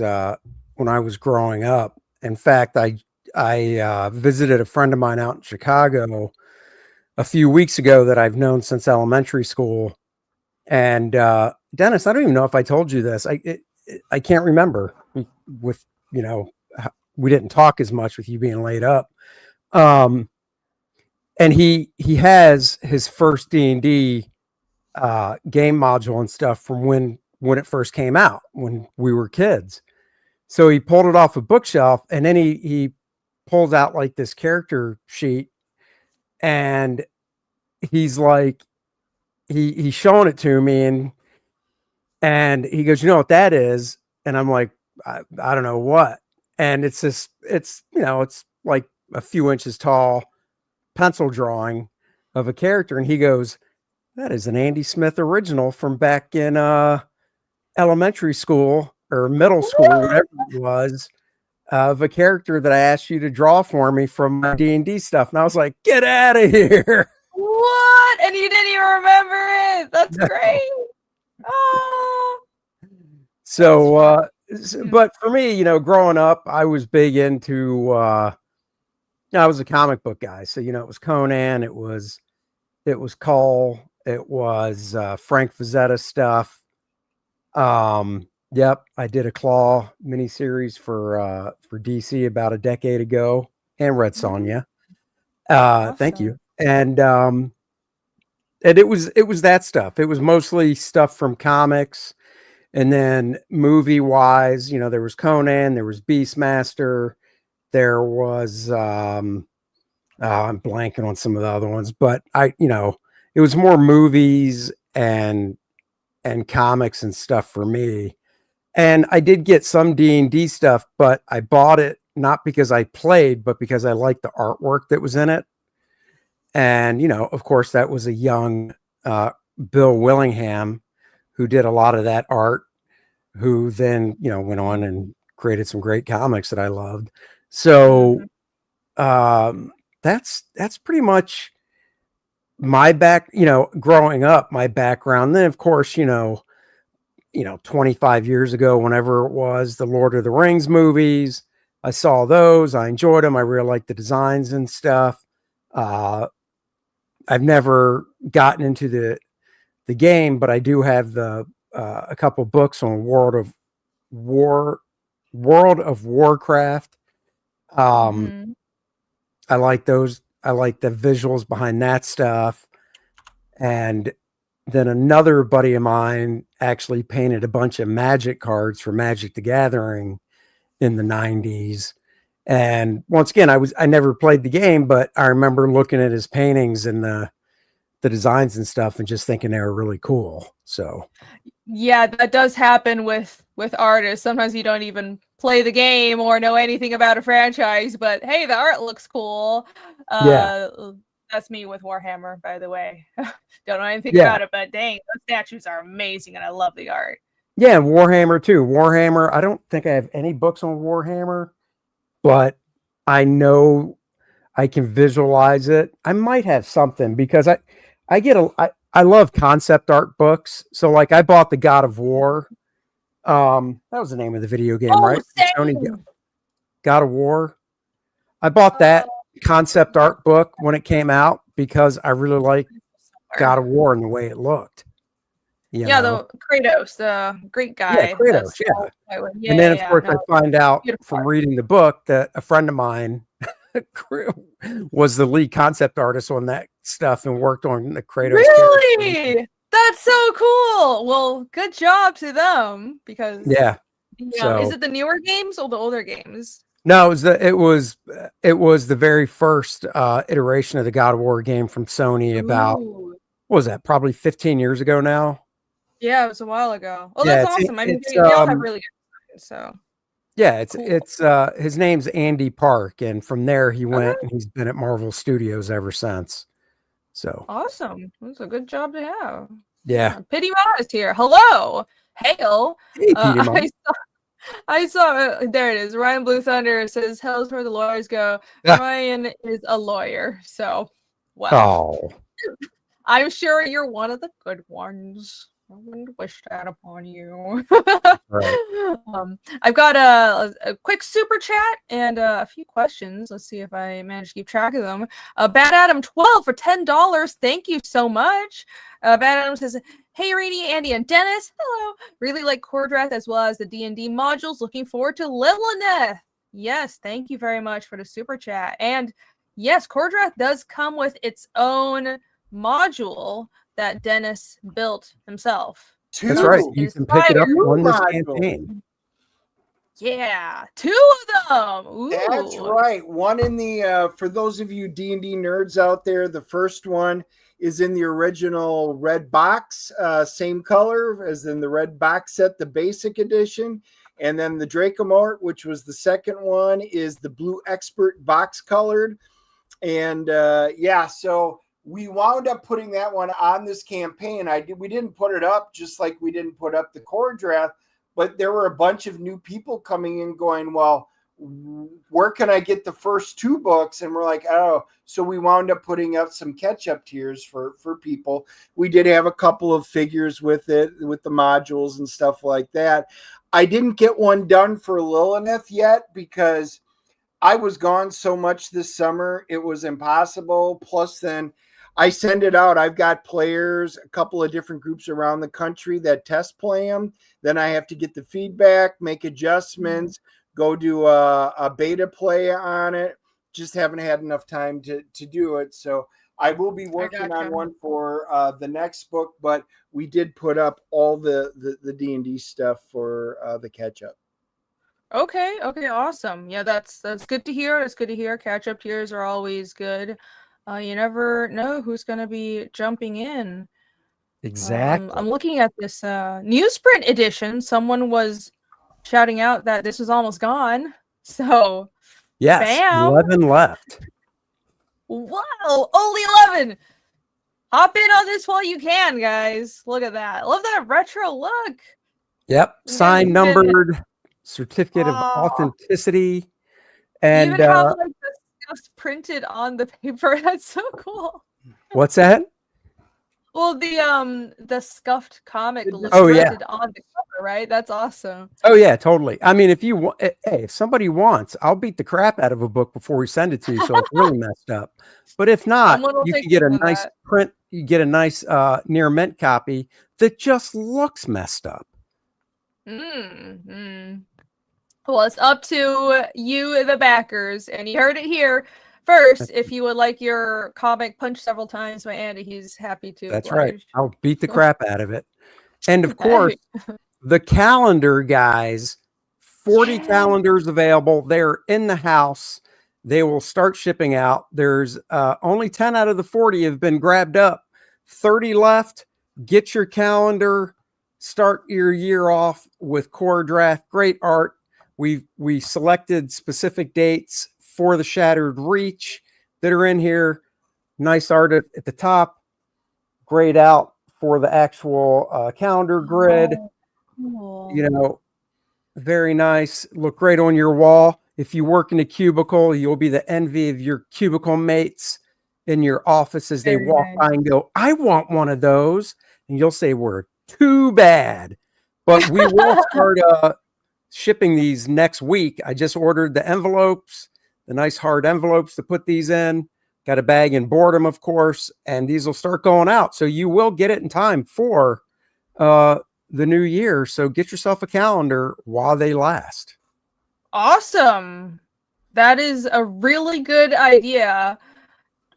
B: growing up. In fact, I visited a friend of mine out in Chicago a few weeks ago that I've known since elementary school. And Dennis, I don't even know if I told you this. I can't remember. With we didn't talk as much with you being laid up. And he has his first D&D game module and stuff from when it first came out when we were kids. So he pulled it off a bookshelf, and then he pulled out like this character sheet, and he's like, he's showing it to me, and he goes, "You know what that is?" And I'm like, I don't know what. And it's like a few inches tall pencil drawing of a character. And he goes, "That is an Andy Smith original from back in elementary school or middle school, whatever it was, of a character that I asked you to draw for me from my D&D stuff." And I was like, "Get out of here."
A: What? And you didn't even remember it? That's great. Oh.
B: So, but for me, growing up, I was big into, I was a comic book guy. So, it was Conan, it was Cole, it was Frank Frazetta stuff. Yep, I did a Claw miniseries for DC about a decade ago, and Red Sonja.
A: Awesome.
B: Thank you. And it was that stuff. It was mostly stuff from comics. And then movie wise, there was Conan, there was Beastmaster, there was I'm blanking on some of the other ones, but it was more movies and comics and stuff for me. And I did get some D&D stuff, but I bought it not because I played, but because I liked the artwork that was in it. And, of course, that was a young Bill Willingham who did a lot of that art, who then, went on and created some great comics that I loved. So that's pretty much my growing up, my background. Then, of course, 25 years ago, whenever it was, the Lord of the Rings movies, I saw those. I enjoyed them. I really liked the designs and stuff. I've never gotten into the game, but I do have a couple books on World of Warcraft. I like those. I like the visuals behind that stuff. And then another buddy of mine actually painted a bunch of Magic cards for Magic the Gathering in the 90s. And once again, I never played the game, but I remember looking at his paintings and the designs and stuff and just thinking they were really cool. So
A: yeah, that does happen with artists. Sometimes you don't even play the game or know anything about a franchise, but hey, the art looks cool.
B: Yeah.
A: That's me with Warhammer, by the way. Don't know anything about it, but dang, those statues are amazing and I love the art.
B: Yeah, and Warhammer too. Warhammer, I don't think I have any books on Warhammer, but I know I can visualize it. I might have something because I love concept art books. So like I bought the God of War. That was the name of the video game, right? Sony God of War. I bought that concept art book when it came out because I really liked God of War and the way it looked.
A: Yeah, the Kratos, the great guy.
B: Yeah, Kratos, and then, of course, I find out from reading the book that a friend of mine was the lead concept artist on that stuff and worked on the Kratos.
A: Really? That's so cool. Well, good job to them because so, is it the newer games or the older games?
B: No, it was the very first iteration of the God of War game from Sony. About what was that? Probably 15 years ago now.
A: Yeah, it was a while ago. Oh, that's awesome. I mean, they all have really good designs, so.
B: Yeah,
A: Cool.
B: it's his name's Andy Park, and from there he went
A: Okay.
B: and he's been at Marvel Studios ever since. So
A: Awesome. That's a good job to have.
B: yeah.
A: Pity Ma is here. Hello. Hail.
B: Hey, Petey Mom.
A: I saw there it is. Ryan Blue Thunder says, "Hell's where the lawyers go."
B: Ah.
A: Ryan is a lawyer, so well.
B: Oh,
A: I'm sure you're one of the good ones. I wouldn't wish that upon you.
B: right.
A: I've got a quick super chat and a few questions. Let's see if I manage to keep track of them. Bad Adam 12 for $10. Thank you so much. Bad Adam says, "Hey, Rainy, Andy, and Dennis. Hello. Really like KOR-DRATH as well as the D&D modules. Looking forward to LILINETH." Yes, thank you very much for the super chat. And yes, KOR-DRATH does come with its own module that Dennis built himself.
B: That's right. You can pick it up on this campaign.
A: Yeah, 2 of them. Ooh.
C: That's right. One in the for those of you D&D nerds out there, the first one is in the original red box, same color as in the red box set, the basic edition. And then the Dracomort, which was the second one, is the blue expert box colored. And yeah, so we wound up putting that one on this campaign. We didn't put it up just like we didn't put up the KOR-DRATH, but there were a bunch of new people coming in going, well, where can I get the first 2 books? And we're like, oh, so we wound up putting up some catch-up tiers for people. We did have a couple of figures with it, with the modules and stuff like that. I didn't get one done for LILINETH yet because I was gone so much this summer. It was impossible. Plus, then I send it out. I've got players, a couple of different groups around the country that test play them. Then I have to get the feedback, make adjustments, go do a beta play on it. Just haven't had enough time to do it. So I will be working on one for the next book, but we did put up all the D&D stuff for the catch up.
A: Okay, awesome. Yeah, that's good to hear. It's good to hear. Catch up tiers are always good. You never know who's going to be jumping in.
B: Exactly.
A: I'm looking at this newsprint edition. Someone was shouting out that this was almost gone. So,
B: yes,
A: bam.
B: 11 left.
A: Wow, only 11. Hop in on this while you can, guys. Look at that. I love that retro look.
B: Yep, signed, numbered, certificate of authenticity, and
A: you even have like the stuff printed on the paper. That's so cool.
B: What's that?
A: Well, the scuffed comic looks printed on the cover, right? That's awesome.
B: Oh yeah, totally. I mean, if you want, hey, if somebody wants, I'll beat the crap out of a book before we send it to you, so it's really messed up. But if not, you can get a nice print. You get a nice near mint copy that just looks messed up.
A: Well, it's up to you, the backers, and you heard it here first. If you would like your comic punched several times by Andy, he's happy to.
B: That's right. I'll beat the crap out of it. And of course,
A: Hey.
B: The calendar, guys, 40 calendars available. They're in the house. They will start shipping out. There's only 10 out of the 40 have been grabbed up. 30 left. Get your calendar. Start your year off with KOR-DRATH. Great art. We selected specific dates for the Shattered Reach that are in here. Nice art at the top. Grayed out for the actual calendar grid.
A: Cool.
B: You know, very nice. Look great on your wall. If you work in a cubicle, you'll be the envy of your cubicle mates in your office as they walk by and go, I want one of those. And you'll say, we're too bad. But we will start shipping these next week. I just ordered the envelopes, the nice hard envelopes to put these in. Got a bag in boredom, of course, and these will start going out. So you will get it in time for the new year. So get yourself a calendar while they last.
A: Awesome. That is a really good idea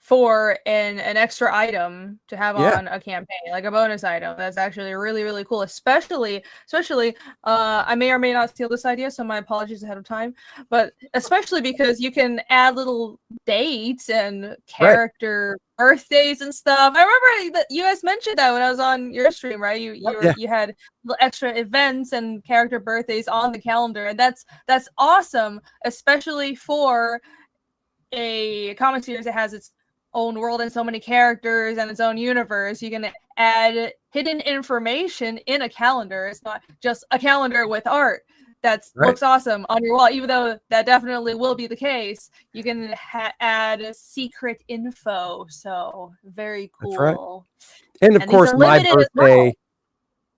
A: for an extra item to have
B: Yeah.
A: on a campaign, like a bonus item. That's actually really, really cool. Especially, I may or may not steal this idea, so my apologies ahead of time. But especially because you can add little dates and character birthdays and stuff. I remember that you guys mentioned that when I was on your stream, right? You had little extra events and character birthdays on the calendar, and that's awesome, especially for a comic series that has its own world and so many characters and its own universe. You can add hidden information in a calendar. It's not just a calendar with art that looks awesome on your wall, even though that definitely will be the case. You can add secret info. So very cool. That's right.
B: And of course, my birthday,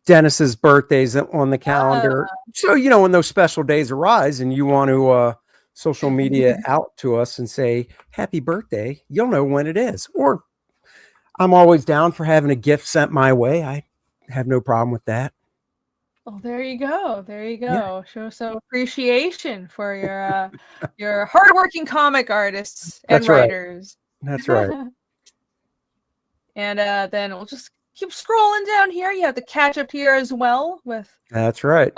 B: Dennis's birthday's on the calendar. So, you know, when those special days arise and you want to social media out to us and say happy birthday, you'll know when it is. Or I'm always down for having a gift sent my way. I have no problem with that.
A: Well, there you go. Yeah. Show some appreciation for your hardworking comic artists and writers.
B: That's right.
A: And then we'll just keep scrolling down here. You have the catch up here as well with.
B: That's right.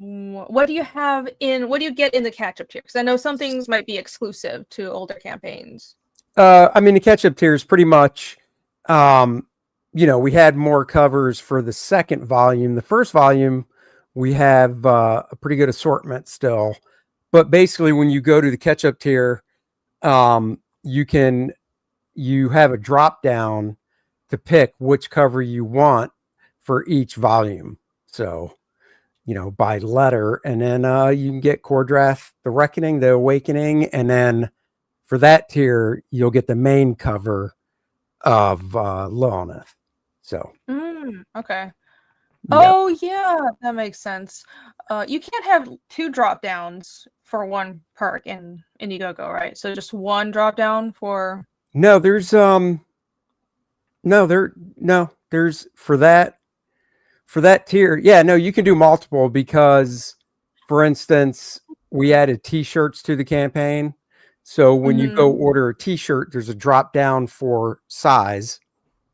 A: What do you get in the catch-up tier? Because I know some things might be exclusive to older campaigns.
B: I mean, the catch-up tier is pretty much, you know, we had more covers for the second volume. The first volume, we have a pretty good assortment still. But basically, when you go to the catch-up tier, you have a drop-down to pick which cover you want for each volume. So, you know, by letter, and then you can get KOR-DRATH, The Reckoning, The Awakening, and then for that tier, you'll get the main cover of LILINETH. So,
A: okay. Yep. Oh yeah, that makes sense. You can't have two drop downs for one perk in Indiegogo, right? So just one drop down for.
B: No, there's for that tier. Yeah, no, you can do multiple because, for instance, we added t-shirts to the campaign. So when you go order a t-shirt, there's a drop down for size,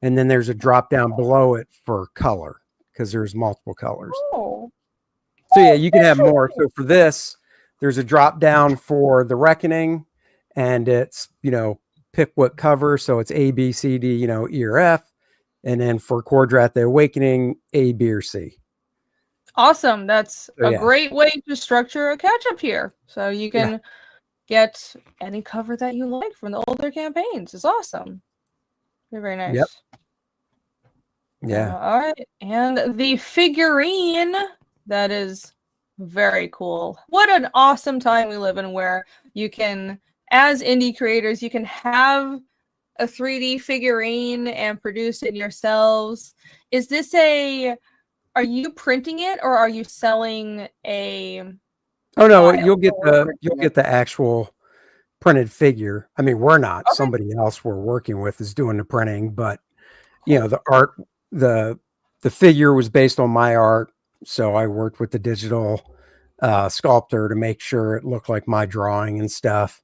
B: and then there's a drop down below it for color because there's multiple colors. So yeah, you can have more. So for this, there's a drop down for The Reckoning, and it's, you know, pick what cover. So it's A, B, C, D, you know, E or F. And then for KOR-DRATH, The Awakening, A, B, or C.
A: Awesome. That's a great way to structure a catch-up here. So you can get any cover that you like from the older campaigns. It's awesome. Very nice.
B: Yep. Yeah.
A: All right. And the figurine, that is very cool. What an awesome time we live in where you can, as indie creators, you can have a 3D figurine and produce it yourselves. Is this are you printing it or are you selling a?
B: Oh no, you'll get the actual printed figure. I mean, we're not. Somebody else we're working with is doing the printing, but you know, the art, the figure was based on my art, so I worked with the digital sculptor to make sure it looked like my drawing and stuff.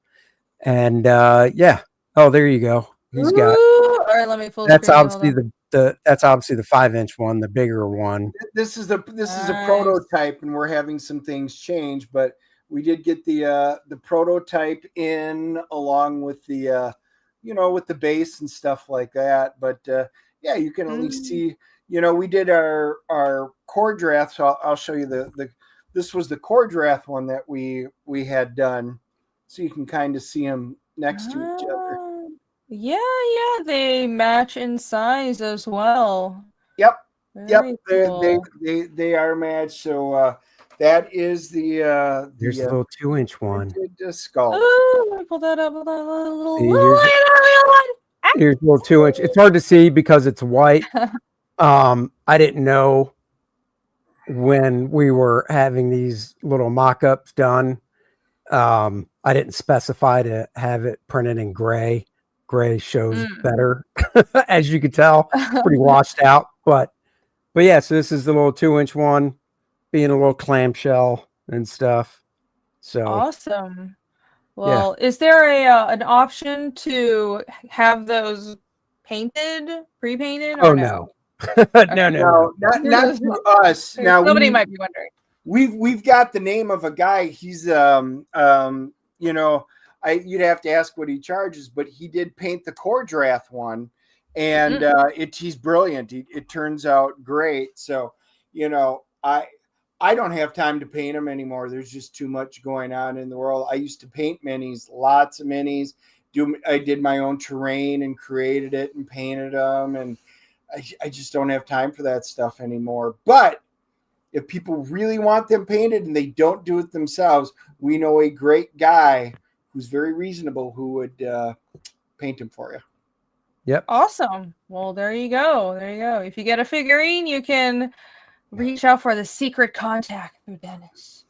B: And yeah. Oh, there you go. He's got.
A: All right, let me full
B: that's obviously that's obviously the 5-inch one, the bigger one.
C: This is a prototype, and we're having some things change, but we did get the prototype in along with the you know, with the base and stuff like that. But yeah, you can at least see. You know, we did our KOR-DRATH. So I'll show you this was the KOR-DRATH one that we had done, so you can kind of see them next to each other.
A: Yeah, they match in size as well.
C: Yep.
A: Very cool.
C: They are matched. So that is the
B: there's a little 2-inch one.
C: Skull.
A: Oh, let me pull that up. Little
B: here's a little 2-inch. It's hard to see because it's white. I didn't know when we were having these little mock-ups done. I didn't specify to have it printed in gray. Gray shows better, as you can tell. Pretty washed out, but yeah. So this is the little 2-inch one, being a little clamshell and stuff. So
A: awesome. Well, is there an option to have those painted, pre-painted, or
B: Oh
A: no?
B: no.
C: No, not for us. Now
A: Somebody might be wondering.
C: we've got the name of a guy. He's you know, you'd have to ask what he charges, but he did paint the KOR-DRATH one, and he's brilliant. It turns out great. So, you know, I don't have time to paint them anymore. There's just too much going on in the world. I used to paint minis, lots of minis. I did my own terrain and created it and painted them, and I just don't have time for that stuff anymore. But if people really want them painted and they don't do it themselves, we know a great guy who's very reasonable who would paint them for you.
B: Yep.
A: Awesome. Well, there you go. There you go. If you get a figurine, you can reach out for the secret contact through Dennis.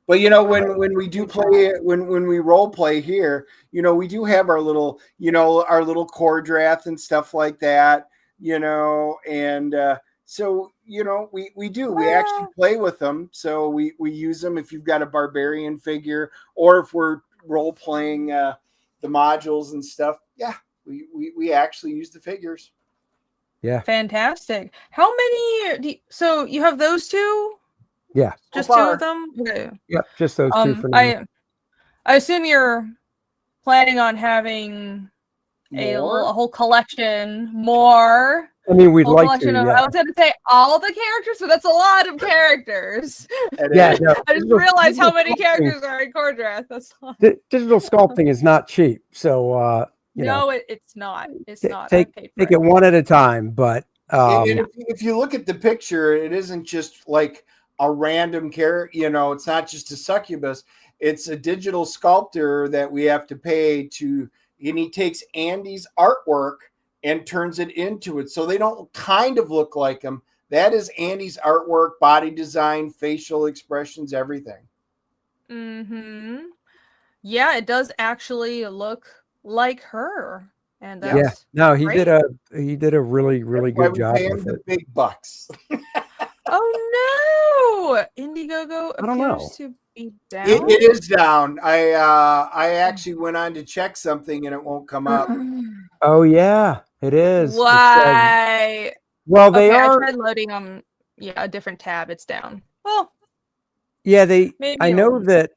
C: But you know, when we do play, when we role play here, you know, we do have our little, you know, our little KOR-DRATH and stuff like that, you know, and so, you know, we do. We actually play with them. So we use them if you've got a barbarian figure, or if we're role playing the modules and stuff. Yeah, we actually use the figures.
B: Yeah.
A: Fantastic. How many? So you have those two?
B: Yeah.
A: Just two of them? Okay.
B: Yep. Just those two for now.
A: I assume you're planning on having a whole collection more.
B: I mean, we'd like to.
A: I was going to say all the characters, so that's a lot of characters.
B: Yeah, no,
A: I just realized how many characters are in KOR-DRATH. That's
B: digital sculpting is not cheap, so
A: no, it's not. It's not.
B: Take it one at a time, but
C: if you look at the picture, it isn't just like a random character. You know, it's not just a succubus. It's a digital sculptor that we have to pay to, and he takes Andy's artwork and turns it into it. So they don't kind of look like him. That is Andy's artwork, body design, facial expressions, everything.
A: Mm-hmm. Yeah, it does actually look like her. And
B: he did a really good job with
C: the
B: it.
C: big bucks.
A: Oh no! Indiegogo appears to be down.
C: It is down. I actually went on to check something and it won't come up.
B: Oh yeah, it is.
A: Why?
B: Well, they are.
A: I tried loading on a different tab. It's down. Well,
B: yeah, I know that.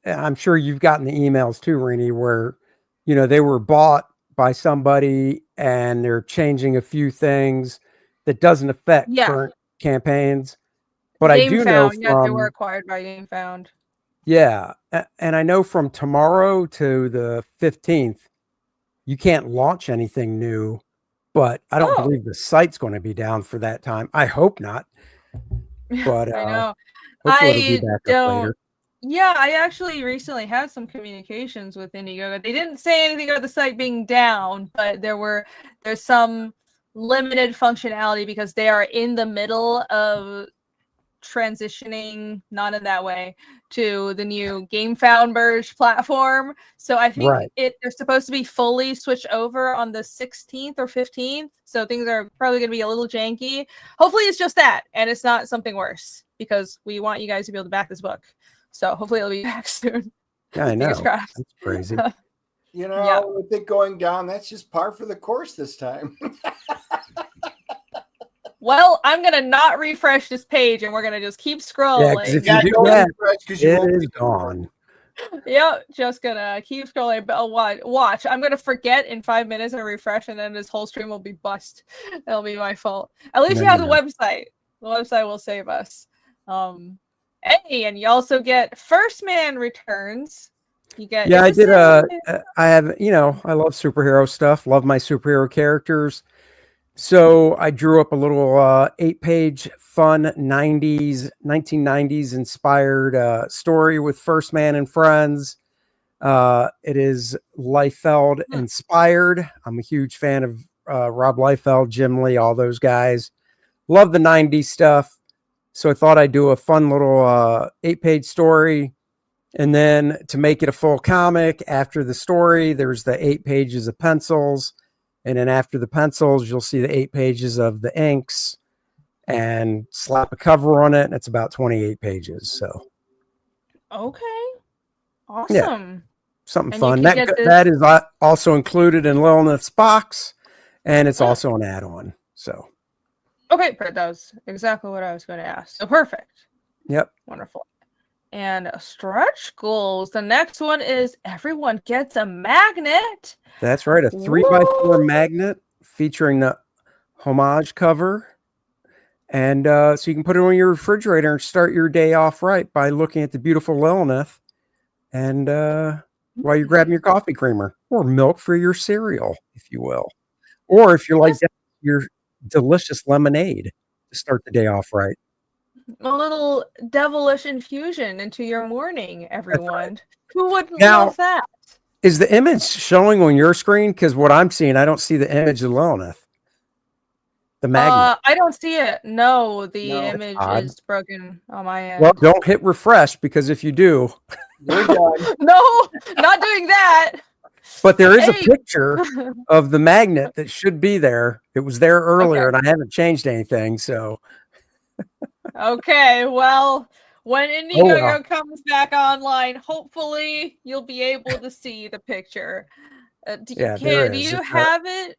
B: I'm sure you've gotten the emails too, Rini, where you know they were bought by somebody and they're changing a few things that doesn't affect current campaigns. But I do know from,
A: they were acquired by GameFound.
B: Yeah, and I know from tomorrow to the 15th, you can't launch anything new, but I don't believe the site's going to be down for that time. I hope not. But
A: I know.
B: Hopefully it'll be back up later.
A: Yeah, I actually recently had some communications with Indiegogo. They didn't say anything about the site being down, but there's some limited functionality because they are in the middle of transitioning, not in that way, to the new GameFound merge platform. So I think they're supposed to be fully switched over on the 16th or 15th. So things are probably going to be a little janky. Hopefully it's just that, and it's not something worse, because we want you guys to be able to back this book. So hopefully it'll be back soon.
B: Yeah, I know. That's crazy.
C: You know, with it going down, that's just par for the course this time.
A: Well, I'm going to not refresh this page, and we're going to just keep scrolling.
B: Yeah, if you do that, it is gone.
A: Yep, just going to keep scrolling. But watch, I'm going to forget in 5 minutes and refresh, and then this whole stream will be bust. It'll be my fault. At least you have the website. The website will save us. Hey, and you also get First Man returns. You get
B: I did I have, you know, I love superhero stuff, love my superhero characters. So I drew up a little 8-page fun 1990s inspired story with First Man and Friends. It is Liefeld inspired. I'm a huge fan of Rob Liefeld, Jim Lee, all those guys. Love the 90s stuff. So I thought I'd do a fun little 8-page story. And then to make it a full comic, after the story, there's the 8 pages of pencils. And then after the pencils, you'll see the 8 pages of the inks and slap a cover on it. And it's about 28 pages. So.
A: Okay. Awesome.
B: Something
A: And
B: fun.
A: you can get this-
B: That is also included in LILINETH's box, and it's also an add-on. So.
A: Okay, that was exactly what I was going to ask. So perfect.
B: Yep.
A: Wonderful. And stretch goals. The next one is everyone gets a magnet.
B: That's right. A 3x4 magnet featuring the homage cover. And so you can put it on your refrigerator and start your day off right by looking at the beautiful LILINETH and while you're grabbing your coffee creamer or milk for your cereal, if you will. Or if you like your delicious lemonade to start the day off right.
A: A little devilish infusion into your morning, everyone. Right. Who would
B: now,
A: love that?
B: Is the image showing on your screen? Because what I'm seeing, I don't see the image of LILINETH. The magnet.
A: I don't see it. No, the image is broken on my end.
B: Well, don't hit refresh because if you do,
C: we're done.
A: No, not doing that.
B: But there is a picture of the magnet that should be there. It was there earlier, and I haven't changed anything. So,
A: okay, well, when Indigo comes back online, hopefully you'll be able to see the picture. Do you have it?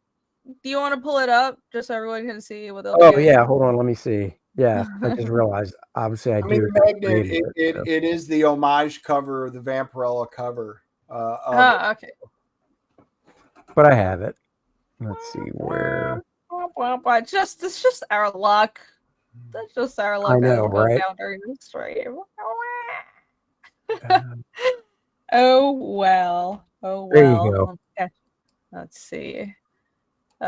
A: Do you want to pull it up just so everyone can see what they'll
B: do? Yeah, hold on, let me see. Yeah, I just realized. Obviously, I do.
C: Magnet, it is the homage cover, the Vampirella cover.
A: Okay.
B: But I have it. Let's see where.
A: It's just our luck. That's just our luck.
B: I know, right?
A: Down during the stream. Oh well. Oh well.
B: There you go.
A: Okay. Let's see.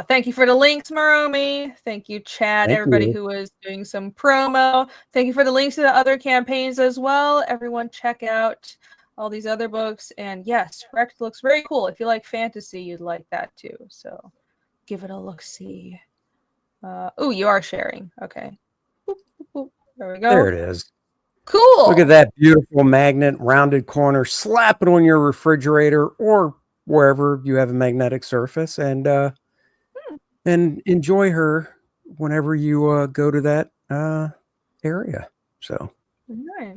A: Thank you for the links, Maromi. Thank you, Chad. Everybody who was doing some promo. Thank you for the links to the other campaigns as well. Everyone, check out all these other books. And yes, Rex looks very cool. If you like fantasy, you'd like that too. So give it a look-see. Oh, you are sharing. Okay. Boop, boop, boop. There we go.
B: There it is.
A: Cool.
B: Look at that beautiful magnet, rounded corner. Slap it on your refrigerator or wherever you have a magnetic surface, and enjoy her whenever you go to that area. So,
A: right.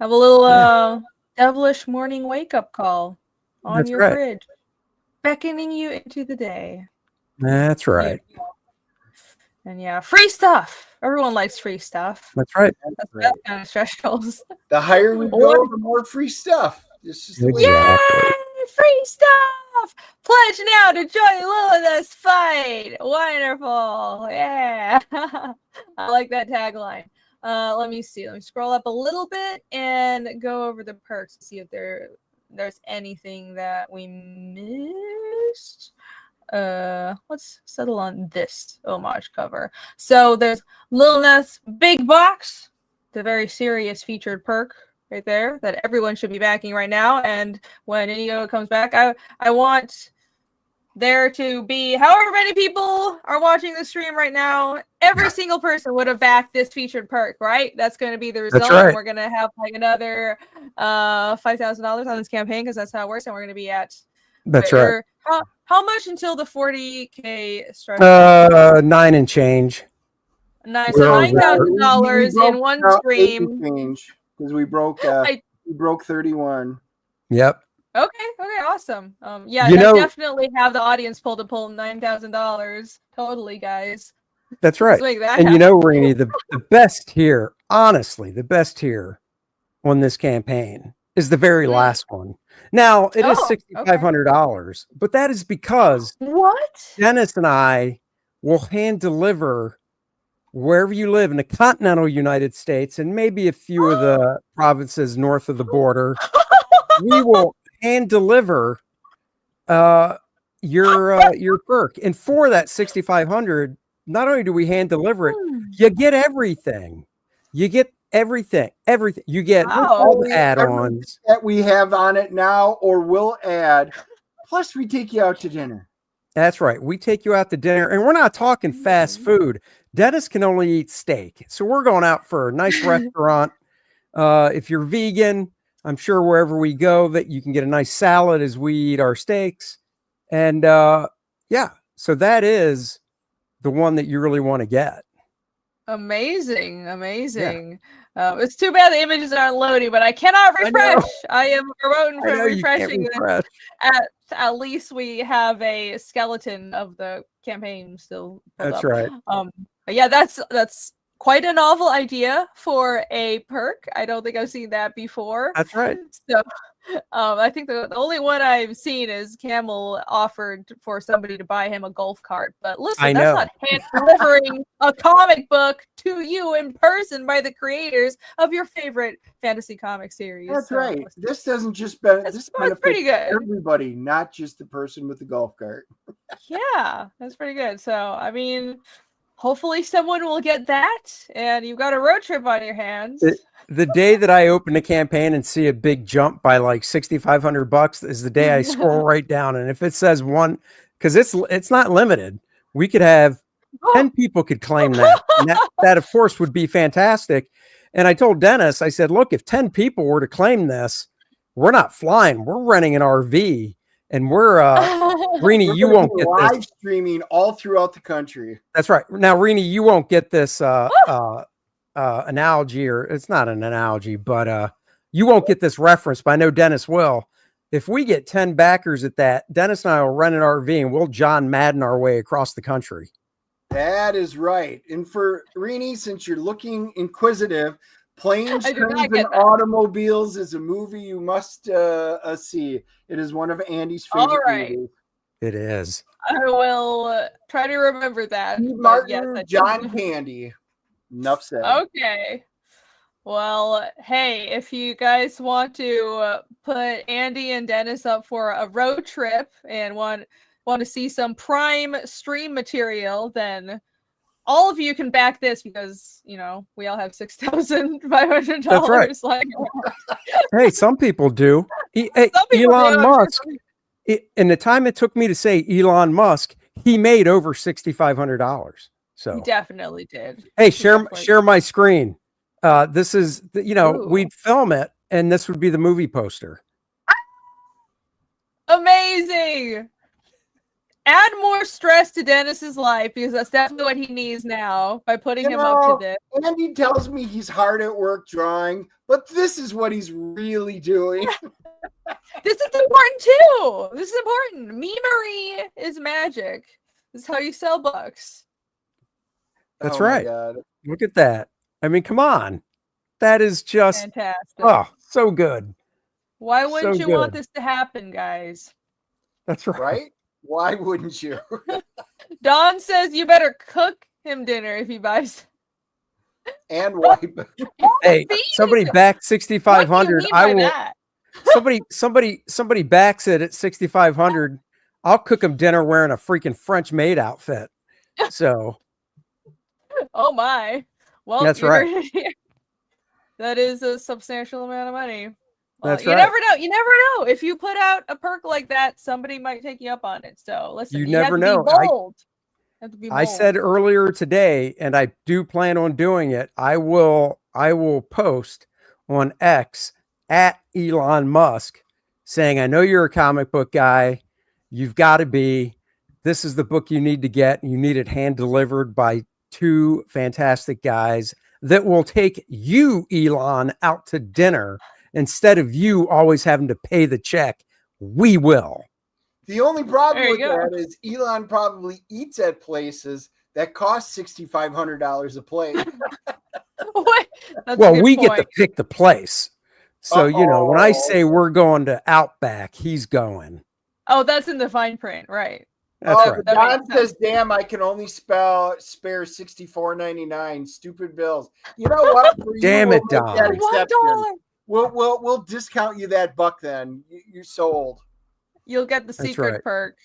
A: Have a little devilish morning wake-up call on your fridge, beckoning you into the day.
B: That's right.
A: And yeah, free stuff. Everyone likes free stuff.
B: That's right.
A: That's kind of stretch goals.
C: The higher we go, the more free stuff. This is
A: Yay! Free stuff! Pledge now to join LILINETH's fight. Wonderful. Yeah. I like that tagline. Let me see. Let me scroll up a little bit and go over the perks to see if there's anything that we missed. Let's settle on this homage cover. So there's LILINETH's big box, the very serious featured perk right there that everyone should be backing right now. And when Indigo comes back, I want there to be however many people are watching the stream right now. Every single person would have backed this featured perk, right? That's going to be the result.
B: That's right.
A: And we're going to have like another $5,000 on this campaign because that's how it works. And we're going to be at
B: right.
A: How much until the 40K stretch?
B: 9 and change.
A: Nice. So $9,000 in one stream.
C: Because we broke 31.
B: Yep.
A: Okay, awesome. Yeah, I definitely have the audience pull $9,000. Totally, guys.
B: That's right. And you know, Rini, the best here, honestly, the best here on this campaign is the very last one. Now, it is $6,500, but that is because Dennis and I will hand deliver wherever you live in the continental United States and maybe a few of the provinces north of the border. We will hand deliver your perk. And for that $6,500, not only do we hand deliver it, you get everything. You get everything. You get all the add-ons
C: that we have on it now or will add. Plus, we take you out to dinner.
B: That's right. We take you out to dinner, and we're not talking fast food. Dennis can only eat steak, so we're going out for a nice restaurant. If you're vegan, I'm sure wherever we go that you can get a nice salad as we eat our steaks. And so that is the one that you really want to get.
A: Amazing. It's too bad the images aren't loading, but I cannot refresh. I am promoting from refreshing this. At least we have a skeleton of the campaign still pulled
B: That's
A: up.
B: right.
A: But yeah, that's quite a novel idea for a perk. I don't think I've seen that before.
B: That's right.
A: So I think the only one I've seen is Camel offered for somebody to buy him a golf cart. But listen, that's not hand delivering a comic book to you in person by the creators of your favorite fantasy comic series.
C: That's right. This doesn't just
A: this pretty good.
C: Everybody, not just the person with the golf cart.
A: Yeah, that's pretty good. So I mean, hopefully someone will get that, and you've got a road trip on your hands.
B: The day that I open a campaign and see a big jump by like $6,500 is the day I scroll right down. And if it says one, because it's not limited, we could have 10 people could claim that. And that of course would be fantastic. And I told Dennis, I said, look, if 10 people were to claim this, we're not flying, we're renting an RV, and we're Rini, you won't get
C: live
B: this
C: streaming all throughout the country.
B: That's right. Now, Rini, you won't get this analogy, or it's not an analogy, but you won't get this reference, but I know Dennis will. If we get 10 backers at that, Dennis and I will rent an RV and we'll John Madden our way across the country.
C: That is right. And for Rini, since you're looking inquisitive, Planes, Trains, and Automobiles is a movie you must see. It is one of Andy's favorite movies.
B: It is.
A: I will try to remember that.
C: Martin, yes, John Candy. Enough said.
A: Okay. Well, hey, if you guys want to put Andy and Dennis up for a road trip and want to see some prime stream material, then all of you can back this because, you know, we all have $6,500.
B: That's right.
A: Like,
B: hey, some people do. Elon Musk, in the time it took me to say Elon Musk, he made over $6,500. So
A: he definitely did.
B: Hey, share my screen. This is, we'd film it and this would be the movie poster.
A: Amazing. Add more stress to Dennis's life because that's definitely what he needs now by putting him up to this.
C: Andy tells me he's hard at work drawing, but this is what he's really doing.
A: This is important too. This is important. Memery is magic. This is how you sell books.
B: That's right. Look at that. I mean, come on. That is just
A: fantastic.
B: Oh, so good.
A: Why wouldn't you want this to happen, guys?
B: That's right.
C: Why wouldn't you?
A: Don says you better cook him dinner if he buys.
C: And wipe.
B: Hey, somebody backed 6,500. I will. Somebody backs it at 6,500. I'll cook him dinner wearing a freaking French maid outfit. So.
A: Oh my. Well,
B: that's right.
A: That is a substantial amount of money. Well,
B: that's
A: you
B: right.
A: never know. You never know. If you put out a perk like that, somebody might take you up on it. So listen,
B: you never know.
A: Be bold.
B: I said earlier today, and I do plan on doing it. I will post on X at Elon Musk saying, I know you're a comic book guy. You've got to be. This is the book you need to get. You need it hand delivered by 2 fantastic guys that will take you, Elon, out to dinner instead of you always having to pay the check. We will.
C: The only problem with that is Elon probably eats at places that cost $6,500 a plate.
B: Well, we get to pick the place. So, when I say we're going to Outback, he's going.
A: Oh, that's in the fine print, right?
B: That's right.
C: Don says, damn, I can only spare $64.99. Stupid bills. You know what?
B: Damn it, Don.
A: $1.
C: We'll discount you that buck then. You're sold. You'll
A: get the secret perk.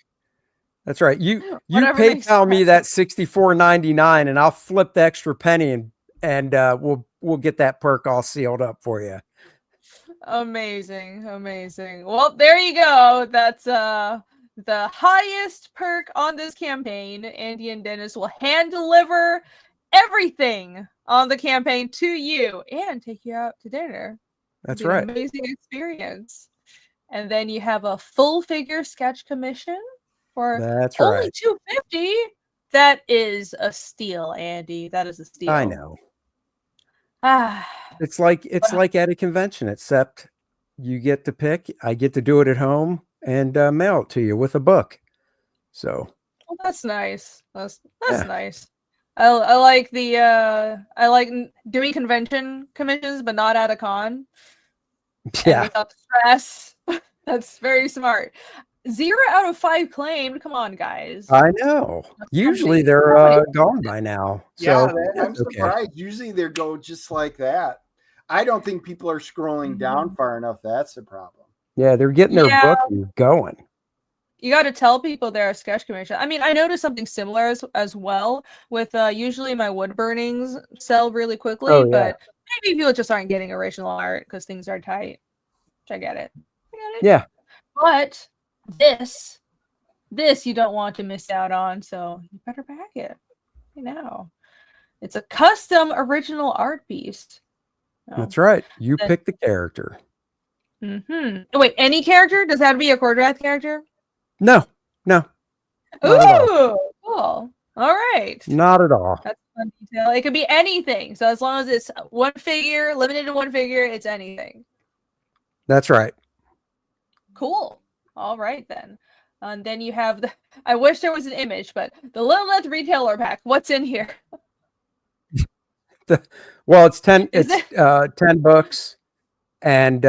B: That's right. You PayPal me that $64.99 and I'll flip the extra penny and we'll get that perk all sealed up for you.
A: Amazing. Well, there you go. That's the highest perk on this campaign. Andy and Dennis will hand deliver everything on the campaign to you and take you out to dinner.
B: That's right.
A: An amazing experience. And then you have a full figure sketch commission for only $250. That is a steal, Andy. That is a steal.
B: I know.
A: Ah.
B: It's like at a convention, except you get to pick. I get to do it at home and mail it to you with a book. So
A: Well, that's nice. That's
B: Yeah.
A: nice. I like the I like doing convention commissions, but not at a con. And
B: yeah,
A: without the stress. That's very smart. 0 out of 5 claimed. Come on, guys.
B: I know.
A: That's
B: Usually
A: something.
B: they're
A: Somebody-
B: gone by now.
C: Yeah,
B: So
C: I'm
B: that's okay.
C: surprised. Usually they go just like that. I don't think people are scrolling down far enough. That's the problem.
B: Yeah, they're getting their
A: Yeah.
B: book and going.
A: You got to tell people they're a sketch commission. I mean, I noticed something similar as well with usually my wood burnings sell really quickly,
B: Oh, yeah.
A: but maybe people just aren't getting original art because things are tight. Which I get it.
B: Yeah.
A: But this you don't want to miss out on, so you better back it. You know, it's a custom original art piece.
B: That's right. You pick the character.
A: Wait, any character? Does that have to be a KOR-DRATH character?
B: No.
A: Ooh, cool. All right.
B: Not at all.
A: That's a fun detail. It could be anything. So as long as it's one figure, limited to one figure, it's anything.
B: That's right.
A: Cool. All right then. And then you have the. I wish there was an image, but the LILINETH retailer pack. What's in here?
B: Well, it's 10. It's 10 books, and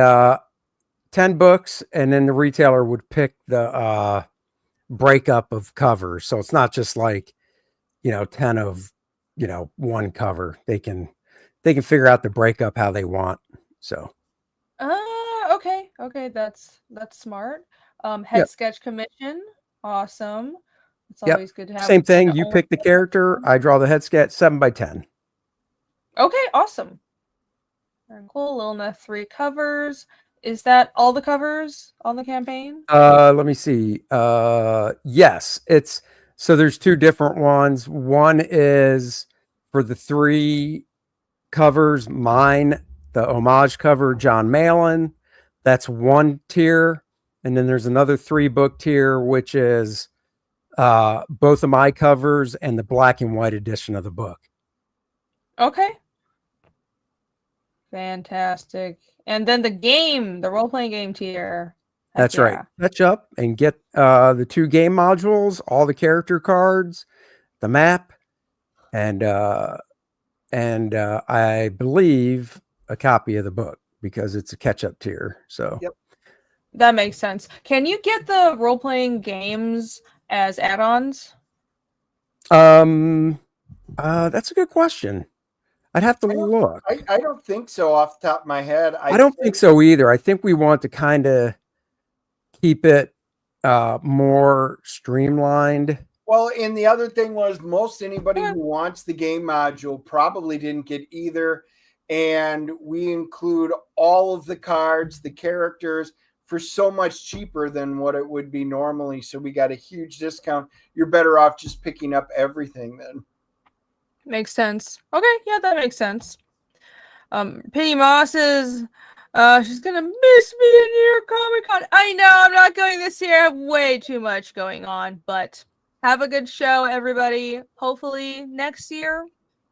B: 10 books, and then the retailer would pick the breakup of covers. So it's not just like 10 of one cover. They can figure out the breakup how they want. So.
A: Okay, that's smart. Head sketch commission, awesome. It's always good to have.
B: Same thing. You pick the character. I draw the head sketch. 7x10.
A: Okay, awesome. Very cool. LILINETH 3 covers. Is that all the covers on the campaign?
B: Let me see. Yes, it's so there's 2 different ones. One is for the 3 covers. Mine, the homage cover, John Malin. That's one tier. And then there's another 3-book tier, which is both of my covers and the black and white edition of the book.
A: Okay. Fantastic. And then the role-playing game tier.
B: That's right. Catch up and get the 2 game modules, all the character cards, the map, and I believe a copy of the book because it's a catch-up tier. So
C: yep.
A: That makes sense. Can you get the role-playing games as add-ons?
B: That's a good question. I'd have to look.
C: I don't think so off the top of my head.
B: I don't think so either. I think we want to kind of keep it more streamlined.
C: Well, and the other thing was most anybody who wants the game module probably didn't get either. And we include all of the cards, the characters for so much cheaper than what it would be normally. So we got a huge discount. You're better off just picking up everything then.
A: Makes sense. Okay, yeah, that makes sense. Penny Moss is she's gonna miss me in New York Comic Con. I know I'm not going this year. I have way too much going on, but have a good show, everybody. Hopefully next year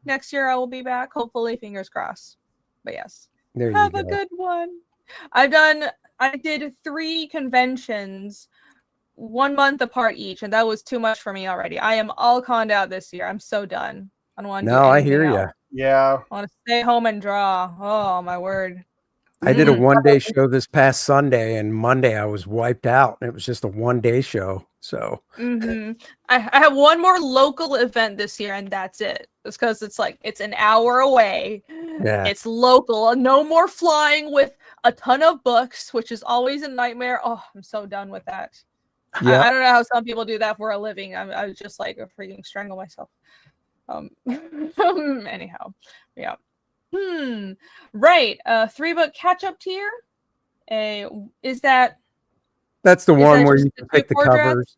A: I will be back. Hopefully, fingers crossed. But yes, have a good one. I did 3 conventions 1 month apart each, and that was too much for me already. I am all conned out this year. I'm so done. I don't want to do anything
B: I hear you.
C: Yeah.
A: I want to stay home and draw. Oh, my word.
B: I did a 1-day show this past Sunday, and Monday I was wiped out. It was just a 1-day show. So
A: I have one more local event this year, and that's it. It's because it's an hour away.
B: Yeah.
A: It's local. No more flying with a ton of books, which is always a nightmare. Oh, I'm so done with that.
B: Yeah.
A: I don't know how some people do that for a living. I was just like freaking strangle myself. Anyhow, yeah. Right. 3-book catch-up tier.
B: That's the one where you can pick the covers.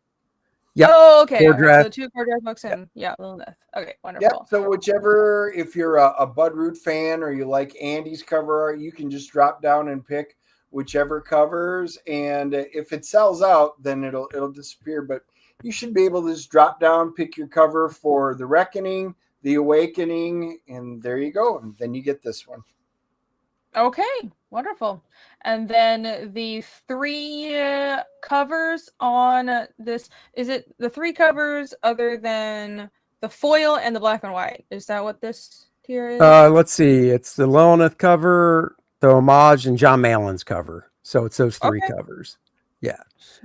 A: Yep. Oh, okay.
B: KOR-DRATH.
A: So 2 KOR-DRATH books in. Yeah, LILINETH. Okay, wonderful.
C: Yeah. So whichever, if you're a Bud Root fan or you like Andy's cover art, you can just drop down and pick whichever covers. And if it sells out, then it'll disappear. But you should be able to just drop down, pick your cover for the Reckoning, the Awakening, and there you go. And then you get this one.
A: Okay, wonderful. And then the 3 covers on this, is it the 3 covers other than the foil and the black and white? Is that what this tier is?
B: Let's see. It's the LILINETH cover, the Homage, and John Malin's cover. So it's those 3 covers. Yeah.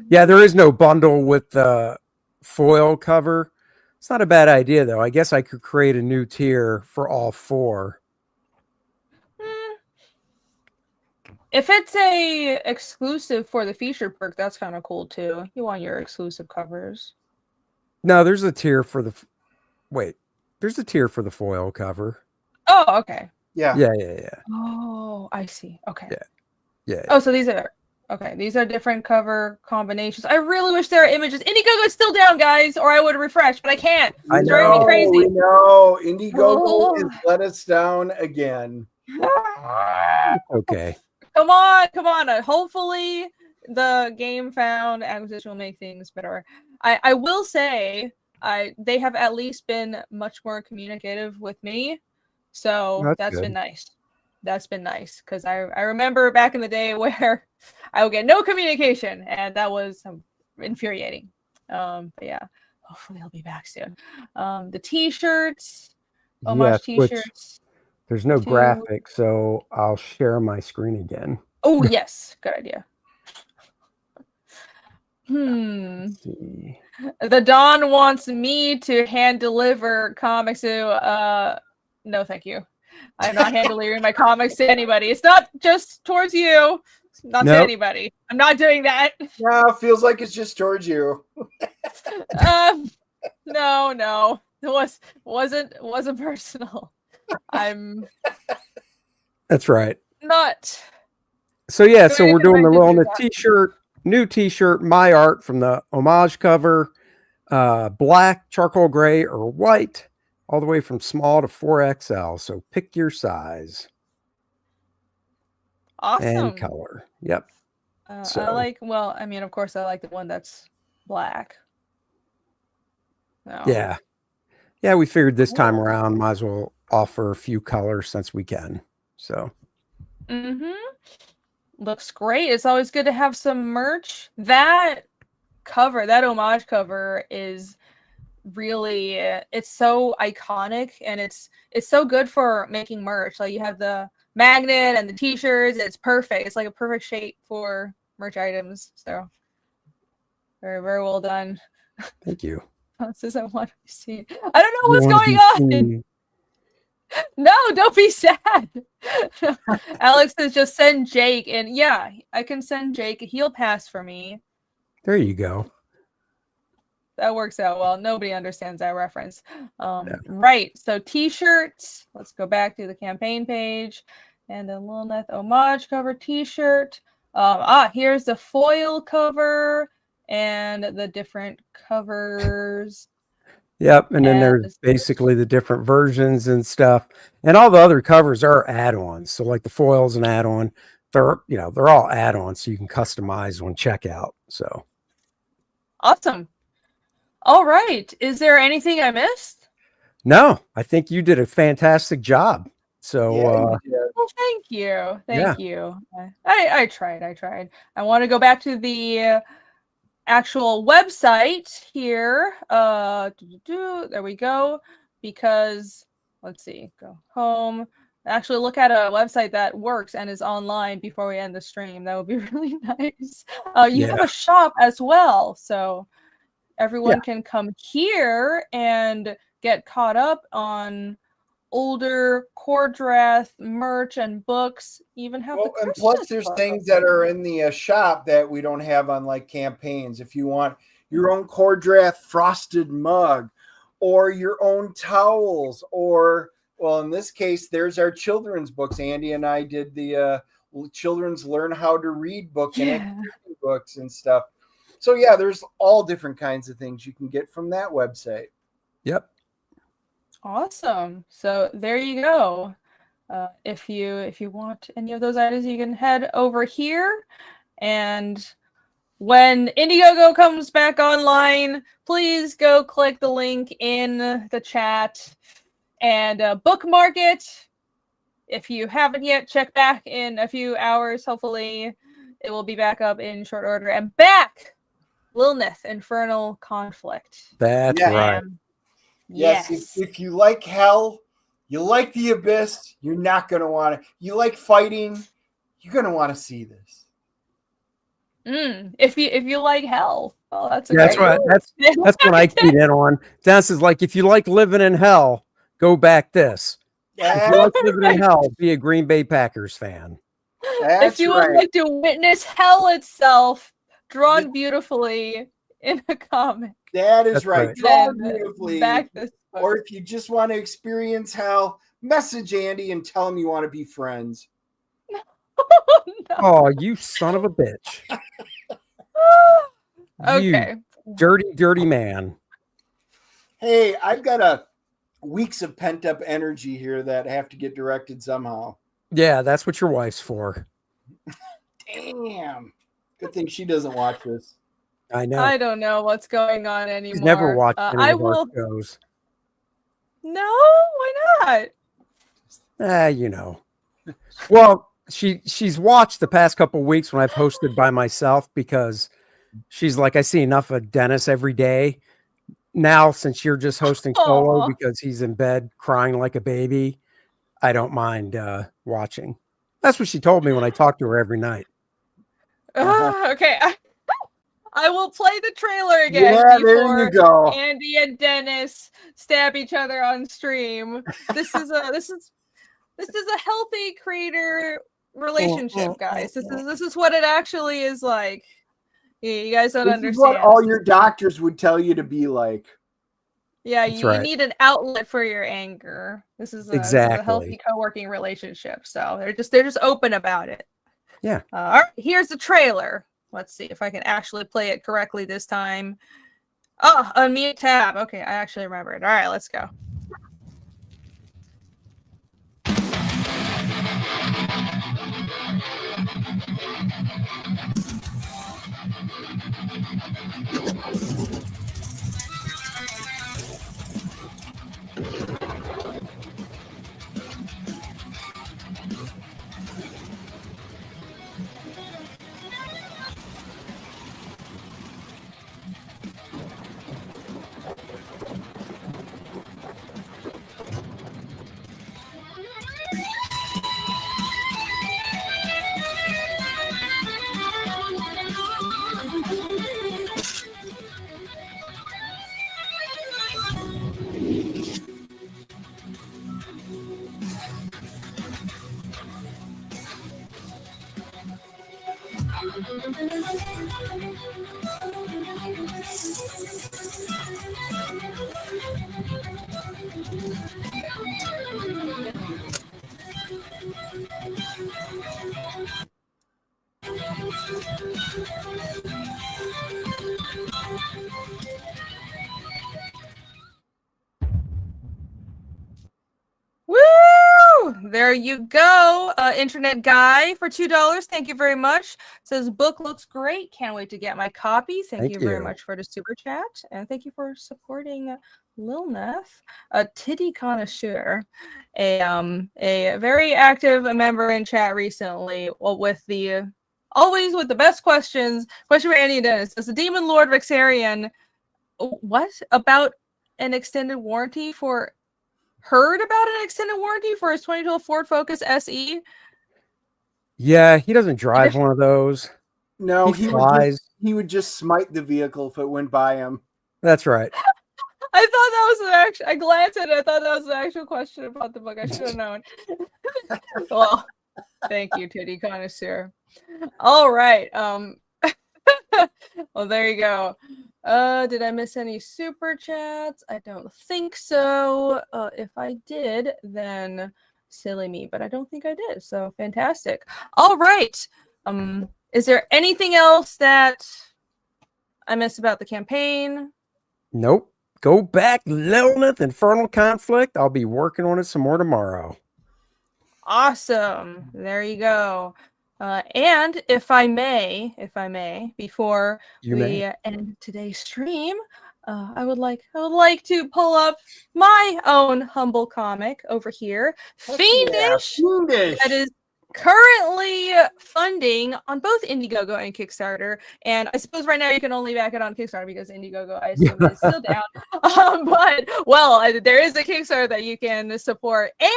B: Yeah, there is no bundle with the foil cover. It's not a bad idea, though. I guess I could create a new tier for all 4.
A: If it's a exclusive for the featured perk, that's kind of cool too. You want your exclusive covers.
B: No, there's a tier for the there's a tier for the foil cover.
A: Oh, okay.
C: Yeah.
A: Oh, I see. Okay.
B: Yeah.
A: Oh, so these are these are different cover combinations. I really wish there are images. Indiegogo is still down, guys, or I would refresh, but I can't. It's driving me crazy.
C: We know. Indiegogo has let us down again.
B: Okay.
A: Come on. Hopefully the Game Found acquisition will make things better. I will say they have at least been much more communicative with me. So that's been nice. That's been nice because I remember back in the day where I would get no communication and that was infuriating. But yeah, hopefully I'll be back soon. The t-shirts, homage t-shirts.
B: There's no graphic, so I'll share my screen again.
A: Oh, yes. Good idea.
B: Let's see.
A: The Don wants me to hand deliver comics to no, thank you. I'm not hand delivering my comics to anybody. It's not just towards you. It's not to anybody. I'm not doing that.
C: No, it feels like it's just towards you.
A: No. It wasn't personal.
B: That's right.
A: Not.
B: So yeah, so we're doing the LILINETH t-shirt, new t-shirt, my art from the Homage cover, black, charcoal gray, or white, all the way from small to 4XL. So pick your size.
A: Awesome.
B: And color. Yep.
A: I like, of course I like the one that's black. No.
B: Yeah. Yeah, we figured this time around, might as well offer a few colors since we can. So.
A: Looks great. It's always good to have some merch. That cover, that homage cover is really, it's so iconic and it's so good for making merch. Like you have the magnet and the t-shirts. It's perfect. It's like a perfect shape for merch items. So very, very well done.
B: Thank you.
A: Says I want to be seen. I don't know what's going on. No, don't be sad. Alex says just send Jake, and yeah, I can send Jake. He'll pass for me.
B: There you go.
A: That works out well. Nobody understands that reference. Right. So t-shirts. Let's go back to the campaign page, and then LILINETH homage cover t-shirt. Here's the foil cover and the different covers.
B: Yep, and then there's basically the different versions and stuff, and all the other covers are add-ons. So like the foil's an add-on. They're all add-ons, so you can customize on checkout. So
A: awesome. All right, is there anything I missed?
B: No, I think you did a fantastic job. So
A: well, thank you. I tried. I want to go back to the actual website here. There we go. Because let's see, go home. Actually look at a website that works and is online before we end the stream. That would be really nice. You have a shop as well, so everyone can come here and get caught up on older KOR-DRATH merch and books. Even have the
C: and plus there's things that are in the shop that we don't have on like campaigns. If you want your own KOR-DRATH frosted mug or your own towels, or well, in this case there's our children's books. Andy and I did the children's learn how to read book and activity books and stuff. So yeah, there's all different kinds of things you can get from that website.
B: Yep.
A: Awesome. So there you go. If you want any of those items, you can head over here and when Indiegogo comes back online, please go click the link in the chat and bookmark it. If you haven't yet, check back in a few hours. Hopefully, it will be back up in short order. And back, LILINETH, Infernal Conflict.
B: That's right.
C: Yes. If you like hell, you like the abyss, you're not going to want to. You like fighting, you're going to want to see this.
A: If you like hell, oh, that's
B: right. That's what I keyed in on. Dennis is like, if you like living in hell, go back this. If you like living in hell, be a Green Bay Packers fan.
A: If you would like to witness hell itself drawn beautifully in a comic,
C: that is right. Drawn beautifully.
A: Back this book.
C: Or if you just want to experience hell, message Andy and tell him you want to be friends.
A: No.
B: Oh, you son of a bitch.
A: Okay.
B: You dirty man.
C: Hey, I've got weeks of pent-up energy here that have to get directed somehow.
B: Yeah, that's what your wife's for.
C: Damn. Good thing she doesn't watch this.
B: I know.
A: I don't know what's going on anymore.
B: She's never watched any of our shows.
A: No, why not?
B: You know. Well, she's watched the past couple of weeks when I've hosted by myself because she's like, I see enough of Dennis every day. Now, since you're just hosting solo because he's in bed crying like a baby, I don't mind watching. That's what she told me when I talked to her every night.
A: Okay. I will play the trailer again before Andy and Dennis stab each other on stream. This is a healthy creator relationship, guys. This is what it actually is like. You guys don't understand.
C: This is what all your doctors would tell you to be like.
A: Yeah, you need an outlet for your anger. This is a healthy co-working relationship. So they're just open about it.
B: Yeah.
A: All right, here's the trailer. Let's see if I can actually play it correctly this time. Oh, unmute tab. Okay, I actually remembered. All right, let's go. Woo! There you go. Internet guy for $2. Thank you very much. Says book looks great. Can't wait to get my copy. Thank you very much for the super chat. And thank you for supporting LILINETH, a titty connoisseur, a very active member in chat recently with the always with the best questions. Question for Andy and Dennis. Does the Demon Lord Vexarian what about an extended warranty for heard about an extended warranty for his 2012 Ford Focus SE?
B: Yeah, he doesn't drive one of those.
C: No, he would just smite the vehicle if it went by him.
B: That's right.
A: I thought that was an actual. I glanced at it. I thought that was an actual question about the book. I should have known. Well, thank you, titty connoisseur. All right. Well, there you go. Did I miss any super chats? I don't think so. If I did, then silly me, but I don't think I did. So fantastic. All right. Is there anything else that I missed about the campaign?
B: Nope. Go back, LILINETH, Infernal Conflict. I'll be working on it some more tomorrow.
A: Awesome. There you go. And if I may, before we
B: may.
A: end today's stream, I would like to pull up my own humble comic over here, Fiendish,
C: Fiendish.
A: that is currently funding on both Indiegogo and Kickstarter. And I suppose right now you can only back it on Kickstarter because Indiegogo, I assume, is still down. But there is a Kickstarter that you can support, and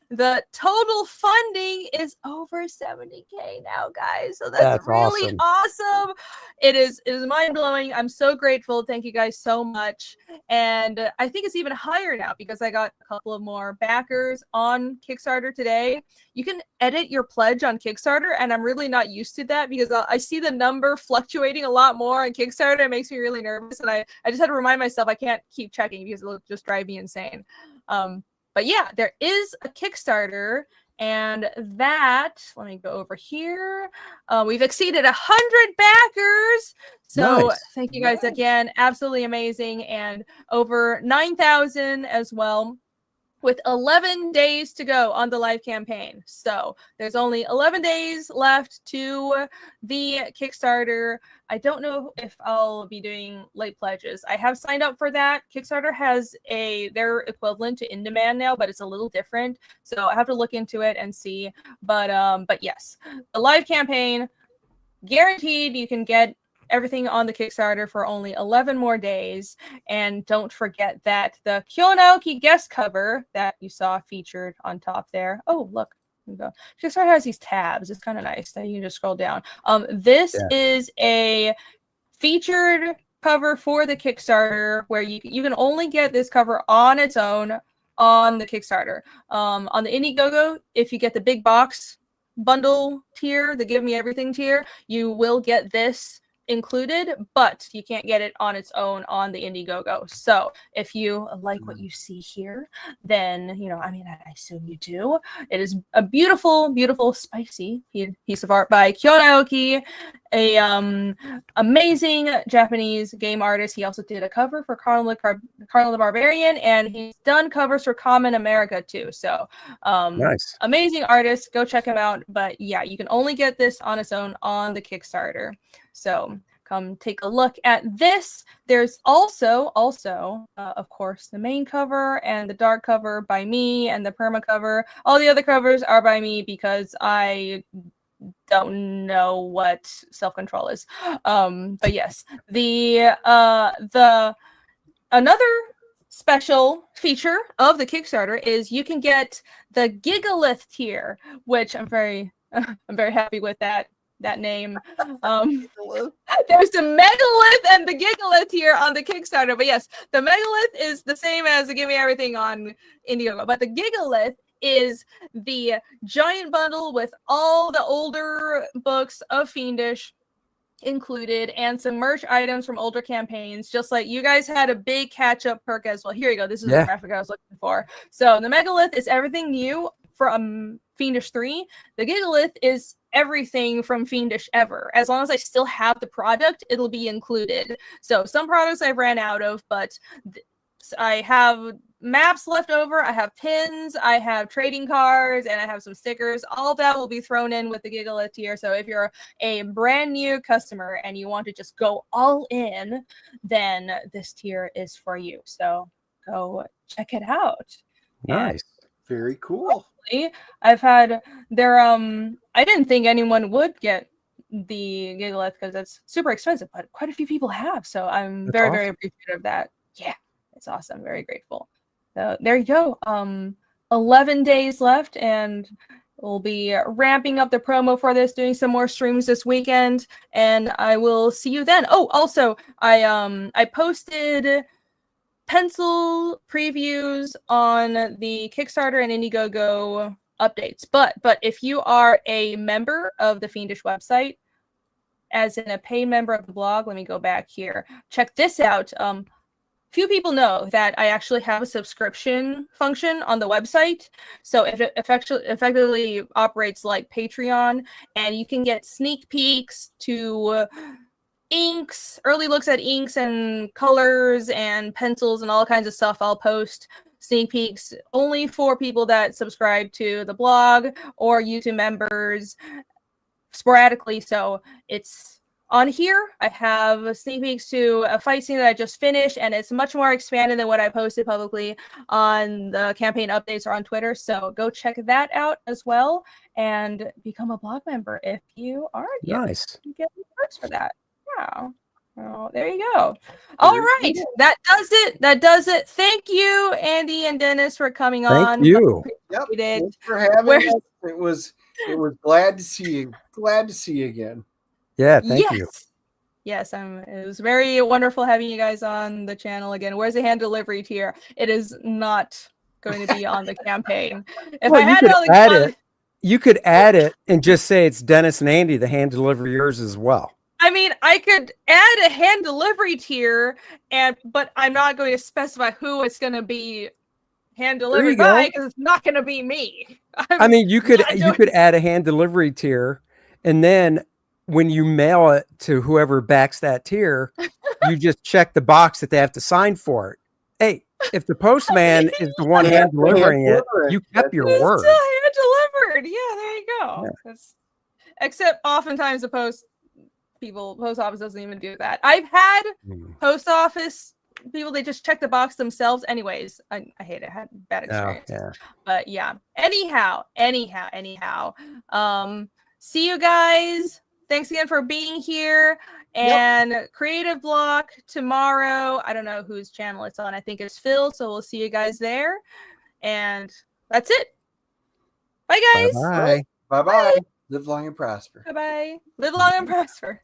A: the total funding is over 70K now, guys. So that's really awesome. It is mind-blowing. I'm so grateful. Thank you guys so much. And I think it's even higher now because I got a couple of more backers on Kickstarter today. You can edit your pledge on Kickstarter, and I'm really not used to that because I see the number fluctuating a lot more on Kickstarter. It makes me really nervous, and I just had to remind myself I can't keep checking because it'll just drive me insane. But yeah, there is a Kickstarter, and that, let me go over here. We've exceeded 100 backers. So thank you guys again. Absolutely amazing. And over 9,000 as well, with 11 days to go on the live campaign. So there's only 11 days left to the Kickstarter. I don't know if I'll be doing late pledges. I have signed up for that. Kickstarter has their equivalent to In Demand now, but it's a little different. So I have to look into it and see. But yes, the live campaign, guaranteed you can get everything on the Kickstarter for only 11 more days. And don't forget that the Kyonaoki guest cover that you saw featured on top there. Oh, look. Kickstarter has these tabs. It's kind of nice that you can just scroll down. This is a featured cover for the Kickstarter where you can only get this cover on its own on the Kickstarter. On the Indiegogo, if you get the big box bundle tier, the Give Me Everything tier, you will get this included, but you can't get it on its own on the Indiegogo. So if you like what you see here, then I assume you do. It is a beautiful, beautiful, spicy piece of art by Kyonaoki, a amazing Japanese game artist. He also did a cover for Carl the Barbarian, and he's done covers for Common America too. So
B: nice,
A: amazing artist. Go check him out. But yeah, you can only get this on its own on the Kickstarter. So come take a look at this. There's also, of course, the main cover and the dark cover by me, and the perma cover. All the other covers are by me because I don't know what self-control is. But yes, the another special feature of the Kickstarter is you can get the GigaLith tier, which I'm very happy with that name. There's the Megalith and the GigaLith here on the Kickstarter, but yes, the Megalith is the same as the Give Me Everything on Indiegogo, but the GigaLith is the giant bundle with all the older books of Fiendish included and some merch items from older campaigns, just like you guys had a big catch-up perk as well. Here you go. This is the graphic I was looking for. So the Megalith is everything new from Fiendish 3. The GigaLith is everything from Fiendish ever. As long as I still have the product, it'll be included. So some products I've ran out of, but I have maps left over, I have pins, I have trading cards, and I have some stickers. All of that will be thrown in with the GigaLith tier. So if you're a brand new customer and you want to just go all in, then this tier is for you. So go check it out.
B: Nice.
C: Very cool.
A: I've had their I didn't think anyone would get the GigaLith because it's super expensive, but quite a few people have. So I'm very appreciative of that. Yeah, it's awesome. Very grateful. So there you go. 11 days left, and we'll be ramping up the promo for this, doing some more streams this weekend, and I will see you then. Oh, also, I posted pencil previews on the Kickstarter and Indiegogo updates. But if you are a member of the Fiendish website, as in a paid member of the blog, let me go back here. Check this out. Few people know that I actually have a subscription function on the website. So it effectively operates like Patreon, and you can get sneak peeks to inks, early looks at inks and colors and pencils and all kinds of stuff. I'll post sneak peeks only for people that subscribe to the blog or YouTube members. sporadically. So it's on here. I have sneak peeks to a fight scene that I just finished, and it's much more expanded than what I posted publicly on the campaign updates or on Twitter. So go check that out as well and become a blog member if you aren't yet.
B: Nice.
A: You get perks for that. Yeah. Well, there you go. All right. That does it. That does it. Thank you, Andy and Dennis, for coming on.
B: Thank you.
C: Yep. Thanks for having us. It was glad to see you. Glad to see you again.
B: Yeah, thank you.
A: Yes, it was very wonderful having you guys on the channel again. Where's the hand delivery tier? It is not going to be on the campaign. If
B: well,
A: I had it on the
B: add it. You could add it and just say it's Dennis and Andy, the hand deliver yours as well.
A: I mean, I could add a hand delivery tier, but I'm not going to specify who it's going to be hand delivered by because it's not going to be me.
B: I mean, you could add a hand delivery tier, and then when you mail it to whoever backs that tier, you just check the box that they have to sign for it. Hey, if the postman is the one hand delivering it, you kept your word.
A: Still hand delivered. Yeah, there you go. Yeah. Except oftentimes the post office doesn't even do that. I've had post office people, they just check the box themselves. Anyways, I hate it. I had bad experience.
B: Yeah.
A: But yeah. Anyhow. See you guys. Thanks again for being here. And Creative Block tomorrow. I don't know whose channel it's on. I think it's Phil. So we'll see you guys there. And that's it. Bye, guys.
B: Bye-bye.
C: Bye-bye. Live long and prosper.
A: Bye-bye. Live long and prosper.